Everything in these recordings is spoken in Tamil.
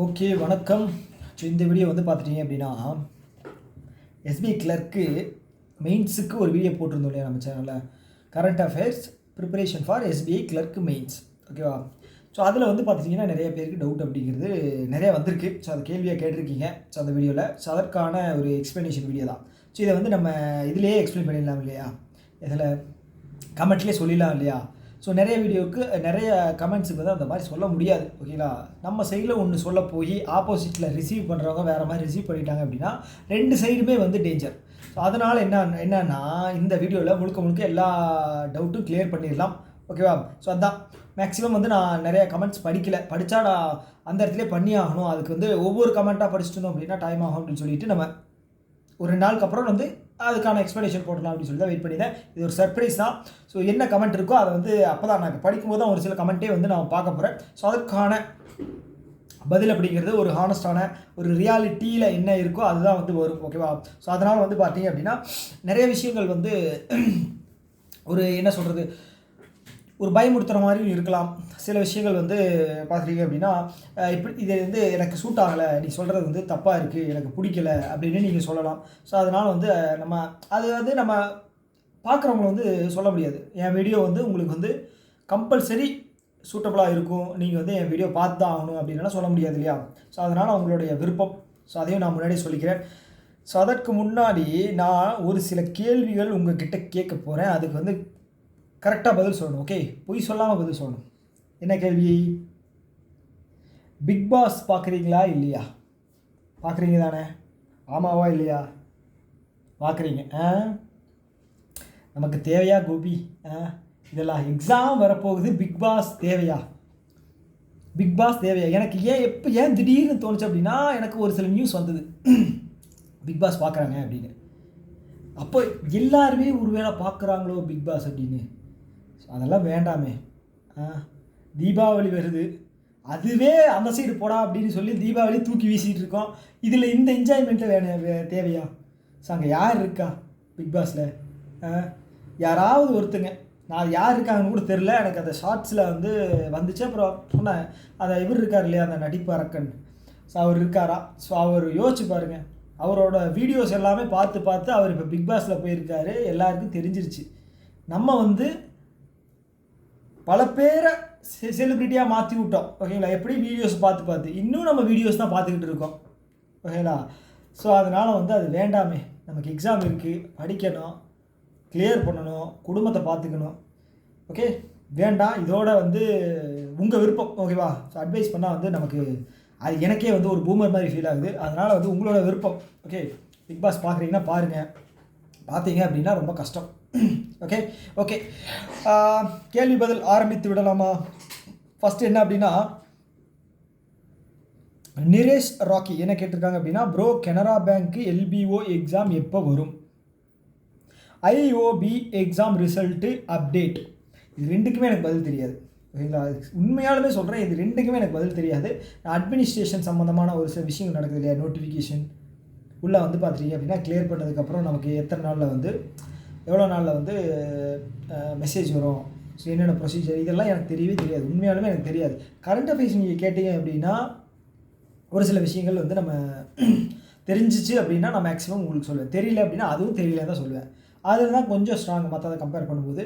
ஓகே வணக்கம். ஸோ இந்த வீடியோ வந்து பார்த்துட்டிங்க அப்படின்னா எஸ்பிஐ கிளர்க்கு மெயின்ஸுக்கு ஒரு வீடியோ போட்டிருந்தோம் இல்லையா நம்ம சேனலில். Current affairs preparation for SBI clerk mains, ஓகேவா? ஸோ அதில் வந்து பார்த்துட்டிங்கன்னா நிறைய பேருக்கு டவுட் அப்படிங்கிறது நிறைய வந்திருக்கு. ஸோ அந்த கேள்வியாக கேட்டிருக்கீங்க. ஸோ அந்த வீடியோவில் ஸோ அதற்கான ஒரு எக்ஸ்ப்ளனேஷன் வீடியோ தான். ஸோ இதை வந்து நம்ம இதிலேயே எக்ஸ்பிளைன் பண்ணிடலாம் இல்லையா, இதில் கமெண்ட்லேயே சொல்லிடலாம் இல்லையா. ஸோ நிறைய வீடியோவுக்கு நிறைய கமெண்ட்ஸுக்கு வந்து அந்த மாதிரி சொல்ல முடியாது, ஓகேங்களா? நம்ம சைடில் ஒன்று சொல்ல போய் ஆப்போசிட்டில் ரிசீவ் பண்ணுறவங்க வேறு மாதிரி ரிசீவ் பண்ணிட்டாங்க அப்படின்னா ரெண்டு சைடுமே வந்து டேஞ்சர். ஸோ அதனால் என்னன்னா இந்த வீடியோவில் முழுக்க எல்லா டவுட்டும் கிளியர் பண்ணிடலாம், ஓகேவா? ஸோ அதான் மேக்ஸிமம் வந்து நான் நிறைய கமெண்ட்ஸ் படித்தா நான் அந்த இடத்துல பண்ணி ஆகணும். அதுக்கு வந்து ஒவ்வொரு கமெண்ட்டாக படிச்சுட்டோம் அப்படின்னா டைம் ஆகும் அப்படின்னு சொல்லிட்டு நம்ம ஒரு 2 நாளுக்கு அப்புறம் வந்து அதுக்கான எக்ஸ்ப்ளனேஷன் போடலாம் அப்படின்னு சொல்லி தான் வெயிட் பண்ணிட்டேன். இது ஒரு சர்ப்ரைஸ் தான். ஸோ என்ன கமெண்ட் இருக்கோ அதை வந்து அப்போ தான் நான் படிக்கும்போது தான் ஒரு சில கமெண்ட்டே வந்து நான் பார்க்க போகிறேன். ஸோ அதற்கான பதில் அப்படிங்கிறது ஒரு ஹானஸ்டான ஒரு ரியாலிட்டியில் என்ன இருக்கோ அதுதான் வந்து வரும், ஓகேவா? ஸோ அதனால் வந்து பார்த்தீங்க அப்படின்னா நிறைய விஷயங்கள் வந்து ஒரு என்ன சொல்கிறது, ஒரு பயமுறுத்துகிற மாதிரியும் இருக்கலாம். சில விஷயங்கள் வந்து பார்த்துட்டீங்க அப்படின்னா இப்படி இது வந்து எனக்கு சூட் ஆகலை, நீ சொல்கிறது வந்து தப்பாக இருக்குது, எனக்கு பிடிக்கல அப்படின்னு நீங்கள் சொல்லலாம். ஸோ அதனால் வந்து அது வந்து நம்ம பார்க்குறவங்கள வந்து சொல்ல முடியாது. என் வீடியோ வந்து உங்களுக்கு வந்து கம்பல்சரி சூட்டபுளாக இருக்கும், நீங்கள் வந்து என் வீடியோ பார்த்து தான் ஆகணும் அப்படின்லாம் சொல்ல முடியாது இல்லையா. ஸோ அதனால் அவங்களுடைய விருப்பம். ஸோ அதையும் நான் முன்னாடியே சொல்லிக்கிறேன். ஸோ அதற்கு முன்னாடி நான் ஒரு சில கேள்விகள் உங்கள் கிட்டே கேட்க போகிறேன். அதுக்கு வந்து கரெக்டாக பதில் சொல்லணும், ஓகே? பொய் சொல்லாமல் பதில் சொல்லணும். என்ன கேள்வி? பிக் பாஸ் பார்க்குறீங்களா இல்லையா? பார்க்குறீங்க தானே? ஆமாவா இல்லையா? பார்க்குறீங்க. நமக்கு தேவையா கோபி இதெல்லாம்? எக்ஸாம் வரப்போகுது, பிக் பாஸ் தேவையா? பிக் பாஸ் தேவையா? எனக்கு ஏன் திடீர்னு தோணுச்சு அப்படின்னா எனக்கு ஒரு சில நியூஸ் வந்தது பிக் பாஸ் பார்க்குறாங்க அப்படின்னு. அப்போ எல்லாருமே ஒருவேளை பார்க்குறாங்களோ பிக் பாஸ் அப்படின்னு. அதெல்லாம் வேண்டாமே. தீபாவளி வருது, அதுவே அந்த சைடு போடா அப்படின்னு சொல்லி தீபாவளி தூக்கி வீசிகிட்டு இருக்கோம். இதில் இந்த என்ஜாய்மெண்ட்டில் தேவையா? ஸோ அங்கே யார் இருக்கா பிக் பாஸில்? யாராவது ஒருத்தங்க, நான் யார் இருக்காங்கன்னு கூட தெரில, எனக்கு அந்த ஷார்ட்ஸில் வந்து வந்துச்சு. அப்புறம் சொன்னேன், அந்த இவர் இருக்கார் இல்லையா, அந்த நடிப்பு அரக்கன். ஸோ அவர் இருக்காரா? ஸோ அவர் யோசிச்சு பாருங்கள், அவரோட வீடியோஸ் எல்லாமே பார்த்து அவர் இப்போ பிக் பாஸில் போயிருக்காரு, எல்லாருக்கும் தெரிஞ்சிருச்சு. நம்ம வந்து பல பேரை செலிப்ரிட்டியாக மாற்றி விட்டோம், ஓகேங்களா? எப்படி வீடியோஸ் பார்த்து இன்னும் நம்ம வீடியோஸ் தான் பார்த்துக்கிட்டு இருக்கோம், ஓகேங்களா? ஸோ அதனால் வந்து அது வேண்டாமே. நமக்கு எக்ஸாம் இருக்குது, படிக்கணும், கிளியர் பண்ணணும், குடும்பத்தை பார்த்துக்கணும், ஓகே? வேண்டாம். இதோட வந்து உங்கள் விருப்பம், ஓகேவா? ஸோ அட்வைஸ் பண்ணால் வந்து நமக்கு அது எனக்கே வந்து ஒரு பூமர் மாதிரி ஃபீல் ஆகுது. அதனால் வந்து உங்களோட விருப்பம், ஓகே? பிக் பாஸ் பார்க்குறீங்கன்னா பாருங்கள், பார்த்தீங்க அப்படின்னா ரொம்ப கஷ்டம், ஓகே. கேள்வி பதில் ஆரம்பித்து விடலாமா? ஃபஸ்ட்டு என்ன அப்படின்னா, நிரேஷ் ராக்கி என்ன கேட்டிருக்காங்க அப்படின்னா, ப்ரோ கனரா பேங்க்கு எல்பிஓ எக்ஸாம் எப்போ வரும்? IOB exam result update. இது ரெண்டுக்குமே எனக்கு பதில் தெரியாது, ஓகேங்களா? உண்மையாலுமே சொல்கிறேன், இது ரெண்டுக்குமே எனக்கு பதில் தெரியாது. அட்மினிஸ்ட்ரேஷன் சம்மந்தமான ஒரு சில விஷயங்கள் நடக்குது இல்லையா, நோட்டிஃபிகேஷன் உள்ளே வந்து பார்த்துட்டீங்க அப்படின்னா கிளியர் பண்ணதுக்கப்புறம் நமக்கு எத்தனை நாளில் வந்து எவ்வளோ நாளில் வந்து மெசேஜ் வரும், ஸோ என்னென்ன ப்ரொசீஜர், இதெல்லாம் எனக்கு தெரியவே தெரியாது. உண்மையாலுமே எனக்கு தெரியாது. கரண்ட் அஃபேர்ஸ் நீங்கள் கேட்டீங்க அப்படின்னா ஒரு சில விஷயங்கள் வந்து நம்ம தெரிஞ்சிச்சு அப்படின்னா நான் மேக்ஸிமம் உங்களுக்கு சொல்லுவேன். தெரியல அப்படின்னா அதுவும் தெரியல தான் சொல்லுவேன். அதில் தான் கொஞ்சம் ஸ்ட்ராங் மற்றதை கம்பேர் பண்ணும்போது.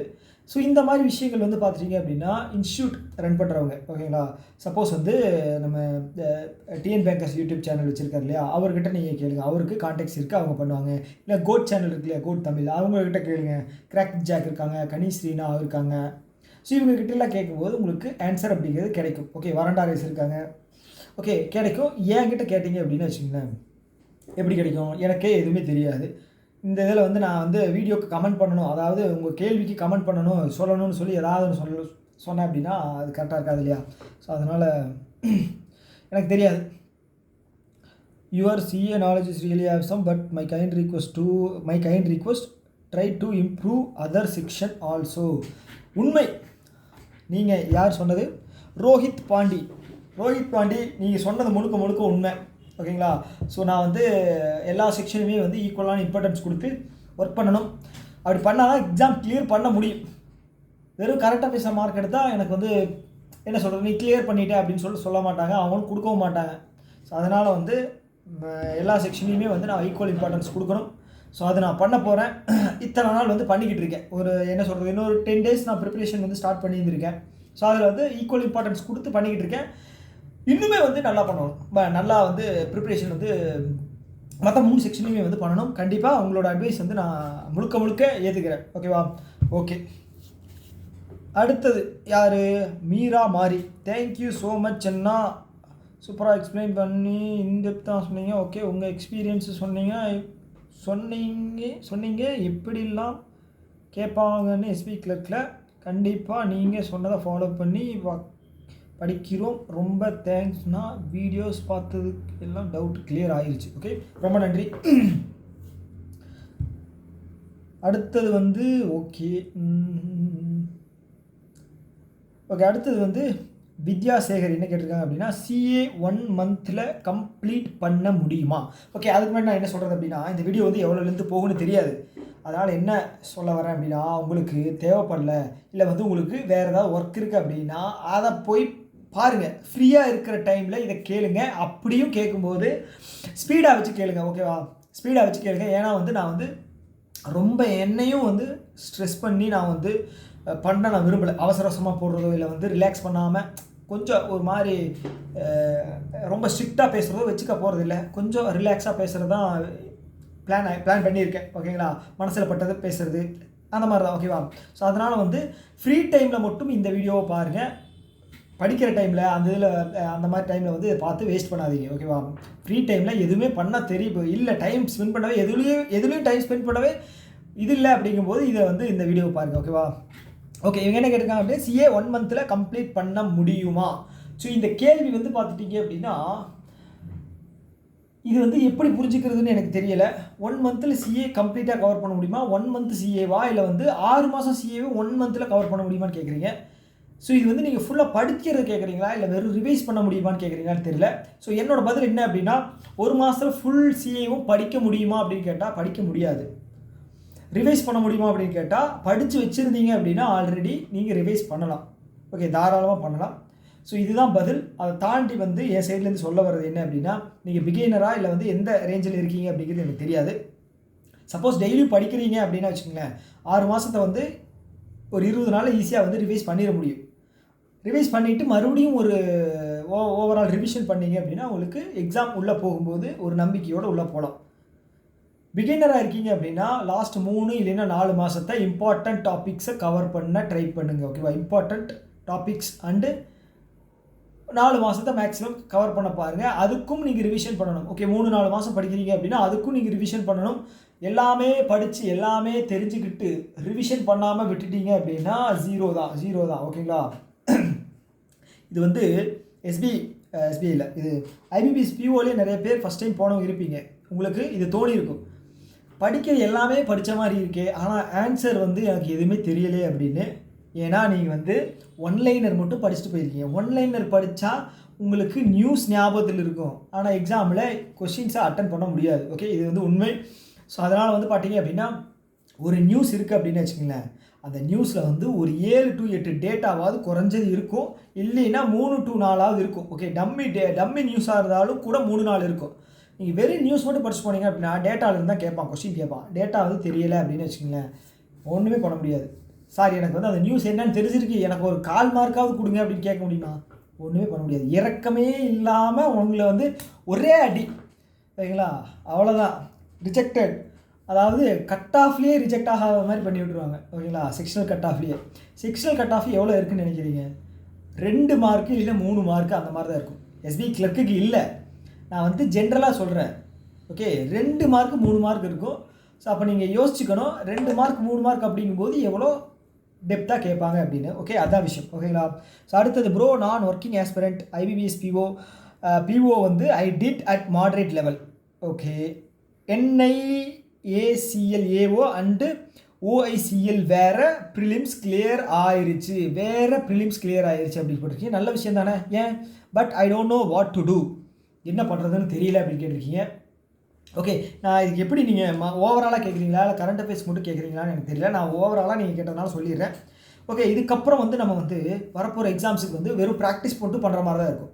ஸோ இந்த மாதிரி விஷயங்கள் வந்து பார்த்துட்டிங்க அப்படின்னா இன்ஸ்டியூட் ரன் பண்ணுறவங்க, ஓகேங்களா? சப்போஸ் வந்து நம்ம டிஎன் பேங்கர்ஸ் யூடியூப் சேனல் வச்சுருக்காரு இல்லையா, அவர்கிட்ட நீங்கள் கேளுங்க, அவருக்கு கான்டாக்ட்ஸ் இருக்குது, அவங்க பண்ணுவாங்க. இல்லை கோட் சேனல் இருக்கு இல்லையா, கோட் தமிழ், அவங்கக்கிட்ட கேளுங்க. கிராக் ஜாக் இருக்காங்க, கனிஸ்ரீனா இருக்காங்க. ஸோ இவங்ககிட்டலாம் கேட்கும்போது உங்களுக்கு ஆன்சர் அப்படிங்கிறது கிடைக்கும், ஓகே? வரண்டா ரேஸ் இருக்காங்க, ஓகே, கிடைக்கும். என்கிட்ட கேட்டிங்க அப்படின்னு வச்சுங்களேன், எப்படி கிடைக்கும்? எனக்கே எதுவுமே தெரியாது. இந்த இதில் வந்து நான் வந்து வீடியோக்கு கமெண்ட் பண்ணணும், அதாவது உங்கள் கேள்விக்கு கமெண்ட் பண்ணணும், சொல்லணும்னு சொல்லி ஏதாவது சொன்னேன் அப்படின்னா அது கரெக்டாக இருக்காது இல்லையா. ஸோ அதனால் எனக்கு தெரியாது. Your CA knowledge is really awesome, but my kind request try to improve other section also. உண்மை. நீங்கள் யார் சொன்னது? ரோஹித் பாண்டி, நீங்கள் சொன்னது முழுக்க உண்மை, ஓகேங்களா? ஸோ நான் வந்து எல்லா செக்ஷனுமே வந்து ஈக்குவலான இம்பார்ட்டன்ஸ் கொடுத்து ஒர்க் பண்ணணும். அப்படி பண்ணால் தான் எக்ஸாம் கிளியர் பண்ண முடியும். வெறும் கரெக்டாக பேசுகிற மார்க் எடுத்தால் எனக்கு வந்து என்ன சொல்கிறது, நீ கிளியர் பண்ணிட்டே அப்படின்னு சொல்ல மாட்டாங்க, அவங்களும் கொடுக்கவும் மாட்டாங்க. ஸோ அதனால் வந்து எல்லா செக்ஷன்லையுமே வந்து நான் ஈக்குவல் இம்பார்ட்டன்ஸ் கொடுக்கணும். ஸோ அதை நான் பண்ண போகிறேன். இத்தனை நாள் வந்து பண்ணிக்கிட்டு இருக்கேன். ஒரு என்ன சொல்கிறது, இன்னொரு 10 days நான் ப்ரிப்பரேஷன் வந்து ஸ்டார்ட் பண்ணியிருந்திருக்கேன். ஸோ அதில் வந்து ஈக்குவல் இம்பார்ட்டன்ஸ் கொடுத்து பண்ணிக்கிட்டு இருக்கேன். இன்னுமே வந்து நல்லா பண்ணணும். நல்லா வந்து ப்ரிப்பரேஷன் வந்து மற்ற 3 செக்ஷன்லையுமே வந்து பண்ணணும். கண்டிப்பாக உங்களோட அட்வைஸ் வந்து நான் முழுக்க ஏற்றுக்கிறேன். ஓகேவா? ஓகே, அடுத்தது யார்? மீரா மாரி. தேங்க்யூ ஸோ மச் அண்ணா, சூப்பராக எக்ஸ்பிளைன் பண்ணி இன்டெப்த்தாக சொன்னீங்க. ஓகே, உங்கள் எக்ஸ்பீரியன்ஸு சொன்னீங்க எப்படிலாம் கேட்பாங்கன்னு எஸ்பி கிளர்க்கில். கண்டிப்பாக நீங்கள் சொன்னதை ஃபாலோ பண்ணி படிக்கிறோம். ரொம்ப தேங்க்ஸ்ண்ணா, வீடியோஸ் பார்த்ததுக்கு எல்லாம் டவுட் கிளியர் ஆயிடுச்சு. ஓகே, ரொம்ப நன்றி. அடுத்தது வந்து அடுத்தது வந்து வித்யாசேகர் என்ன கேட்டிருக்காங்க அப்படின்னா, CA 1 monthல கம்ப்ளீட் பண்ண முடியுமா? ஓகே, அதுக்கு முன்னாடி நான் என்ன சொல்கிறது அப்படின்னா, இந்த வீடியோ வந்து எவ்வளோ லென்த்து போகும்னு தெரியாது. அதனால் என்ன சொல்ல வரேன் அப்படின்னா, உங்களுக்கு தேவைப்படல, இல்லை வந்து உங்களுக்கு வேறு ஏதாவது ஒர்க் இருக்குது அப்படின்னா அதை போய் பாருங்கள். ஃப்ரீயாக இருக்கிற டைமில் இதை கேளுங்க. அப்படியும் கேட்கும்போது ஸ்பீடாக வச்சு கேளுங்க. ஓகேவா? ஸ்பீடாக வச்சு கேளுங்க. ஏன்னா வந்து நான் வந்து ரொம்ப என்னையும் வந்து ஸ்ட்ரெஸ் பண்ணி நான் வந்து பண்ண நான் விரும்பலை. அவசரமாக போடுறதோ இல்லை வந்து ரிலாக்ஸ் பண்ணாமல் கொஞ்சம் ஒரு மாதிரி ரொம்ப ஸ்ட்ரிக்டாக பேசுகிறதோ வச்சுக்க போகிறது இல்லை. கொஞ்சம் ரிலாக்ஸாக பேசுகிறது தான் பிளான் பண்ணியிருக்கேன். ஓகேங்களா? மனசில் பட்டது பேசுகிறது அந்த மாதிரி தான். ஓகேவா? ஸோ அதனால் வந்து ஃப்ரீ டைமில் மட்டும் இந்த வீடியோவை பாருங்கள். படிக்கிற டைமில் அந்த மாதிரி டைமில் வந்து பார்த்து வேஸ்ட் பண்ணாதீங்க. ஓகேவா? ஃப்ரீ டைமில் எதுவுமே பண்ண தெரியும் இல்லை, டைம் ஸ்பெண்ட் பண்ணவே எதுலேயும் டைம் ஸ்பெண்ட் பண்ணவே இது இல்லை அப்படிங்கும்போது இதை வந்து இந்த வீடியோவை பாருங்கள். ஓகேவா? ஓகே, இவங்க என்ன கேட்டிருக்காங்க அப்படின்னா, CA 1 monthல கம்ப்ளீட் பண்ண முடியுமா? ஸோ இந்த கேள்வி வந்து பார்த்துட்டீங்க அப்படின்னா, இது வந்து எப்படி புரிஞ்சுக்கிறதுன்னு எனக்கு தெரியலை. 1 monthல CA கம்ப்ளீட்டாக கவர் பண்ண முடியுமா? 1 month CAவா இல்லை வந்து 6 மாதம் CAவை 1 monthல கவர் பண்ண முடியுமான்னு கேட்குறீங்க. ஸோ இது வந்து நீங்கள் ஃபுல்லாக படிக்கிறது கேட்குறீங்களா இல்லை வெறும் ரிவைஸ் பண்ண முடியுமான்னு கேட்குறீங்களான்னு தெரியல. ஸோ என்னோட பதில் என்ன அப்படின்னா, 1 மாதத்தில் ஃபுல் CAவும் படிக்க முடியுமா அப்படின்னு கேட்டால் படிக்க முடியாது. ரிவைஸ் பண்ண முடியுமா அப்படின்னு கேட்டால், படித்து வச்சுருந்தீங்க அப்படின்னா ஆல்ரெடி நீங்கள் ரிவைஸ் பண்ணலாம். ஓகே, தாராளமாக பண்ணலாம். ஸோ இதுதான் பதில். அதை தாண்டி வந்து என் சைட்லேருந்து சொல்ல வர்றது என்ன அப்படின்னா, நீங்கள் பிகினராக இல்லை வந்து எந்த ரேஞ்சில் இருக்கீங்க அப்படிங்கிறது எனக்கு தெரியாது. சப்போஸ் டெய்லியும் படிக்கிறீங்க அப்படின்னா வச்சுக்கோங்களேன், 6 மாதத்தை வந்து ஒரு 20 நாளில் ஈஸியாக வந்து ரிவைஸ் பண்ணிட முடியும். ரிவைஸ் பண்ணிவிட்டு மறுபடியும் ஒரு ஓவரால் ரிவிஷன் பண்ணிங்க அப்படின்னா உங்களுக்கு எக்ஸாம் உள்ளே போகும்போது ஒரு நம்பிக்கையோடு உள்ளே போகலாம். பிகினராக இருக்கீங்க அப்படின்னா லாஸ்ட் 3 இல்லைன்னா 4 மாதத்தை இம்பார்ட்டண்ட் டாபிக்ஸை கவர் பண்ண ட்ரை பண்ணுங்கள். ஓகேவா? இம்பார்ட்டண்ட் டாபிக்ஸ் அண்டு 4 மாதத்தை மேக்ஸிமம் கவர் பண்ண பாருங்கள். அதுக்கும் நீங்கள் ரிவிஷன் பண்ணணும். ஓகே, 3-4 மாதம் படிக்கிறீங்க அப்படின்னா அதுக்கும் நீங்கள் ரிவிஷன் பண்ணணும். எல்லாமே படித்து எல்லாமே தெரிஞ்சுக்கிட்டு ரிவிஷன் பண்ணாமல் விட்டுட்டீங்க அப்படின்னா ஜீரோ தான். ஓகேங்களா? இது வந்து எஸ்பிஐயில் இது IBPS POலே நிறைய பேர் ஃபஸ்ட் டைம் போனவங்க இருப்பீங்க. உங்களுக்கு இது தோணி இருக்கும், படிக்க எல்லாமே படித்த மாதிரி இருக்கே, ஆனால் ஆன்சர் வந்து எனக்கு எதுவுமே தெரியலே அப்படின்னு. ஏன்னா நீங்கள் வந்து ஒன்லைனர் மட்டும் படிச்சுட்டு போயிருக்கீங்க. ஒன்லைனர் படித்தா உங்களுக்கு நியூஸ் ஞாபகத்தில் இருக்கும், ஆனால் எக்ஸாமில் கொஸ்டின்ஸை அட்டன் பண்ண முடியாது. ஓகே, இது வந்து உண்மை. ஸோ அதனால் வந்து பார்த்தீங்க அப்படின்னா, ஒரு நியூஸ் இருக்குது அப்படின்னு வச்சுக்கோங்களேன், அந்த நியூஸில் வந்து ஒரு 7 to 8 டேட்டாவாவது குறைஞ்சது இருக்கும், இல்லைன்னா 3 to 4 இருக்கும். ஓகே, டம்மி நியூஸாக இருந்தாலும் கூட 3-4 இருக்கும். நீங்கள் வெறும் நியூஸ் மட்டும் படிச்சு போனீங்க அப்படின்னா டேட்டாவில் இருந்தால் கேட்பான், கொஸ்டின் கேட்பான். டேட்டா வந்து தெரியலை அப்படின்னு வச்சுக்கோங்களேன், ஒன்றுமே பண்ண முடியாது. சாரி, எனக்கு வந்து அந்த நியூஸ் என்னன்னு தெரிஞ்சிருக்கு, எனக்கு ஒரு 1/4 மார்க்காவது கொடுங்க அப்படின்னு கேட்க முடியுமா? ஒன்றுமே பண்ண முடியாது. இறக்கமே இல்லாமல் உங்களை வந்து ஒரே அடி, சரிங்களா? அவ்வளோதான், ரிஜெக்டட். அதாவது கட் ஆஃப்லேயே ரிஜெக்ட் ஆகாத மாதிரி பண்ணி விட்ருவாங்க. ஓகேங்களா? செக்ஷனல் கட் ஆஃப்லேயே. செக்ஷனல் கட் ஆஃப் எவ்வளோ இருக்குதுன்னு நினைக்கிறீங்க? 2 மார்க்கு இல்லை 3 மார்க்கு அந்த மாதிரி தான் இருக்கும். எஸ்பி கிளர்க்குக்கு இல்லை, நான் வந்து ஜென்ரலாக சொல்கிறேன். ஓகே, 2 மார்க்கு 3 மார்க் இருக்கும். ஸோ அப்போ நீங்கள் யோசிச்சுக்கணும், 2 மார்க் 3 மார்க் அப்படிங்கும்போது எவ்வளோ டெப்த்தாக கேட்பாங்க அப்படின்னு. ஓகே, அதான் விஷயம். ஓகேங்களா? ஸோ அடுத்தது ப்ரோ, நான் ஒர்க்கிங் ஆஸ்பிரண்ட் IBPS PO வந்து I did at moderate level. Okay, NIACL AO and OICL வேறு ப்ரிலிம்ஸ் கிளியர் ஆயிடுச்சு அப்படின்னு போட்டிருக்கீங்க. நல்ல விஷயம் தானே? ஏன் but I don't know what to do, என்ன பண்ணுறதுன்னு தெரியல அப்படின்னு கேட்டிருக்கீங்க. ஓகே, நான் இதுக்கு எப்படி நீங்கள் ஓவராலாக கேட்குறீங்களா இல்லை கரண்ட் அஃபேர்ஸ் மட்டும் கேட்குறீங்களான்னு எனக்கு தெரியல. நான் ஓவராலாக நீங்கள் கேட்டதுனால சொல்லிடுறேன். ஓகே, இதுக்கப்புறம் வந்து நம்ம வந்து வரப்போகிற எக்ஸாம்ஸுக்கு வந்து வெறும் ப்ராக்டிஸ் மட்டும் பண்ணுற மாதிரி தான் இருக்கும்.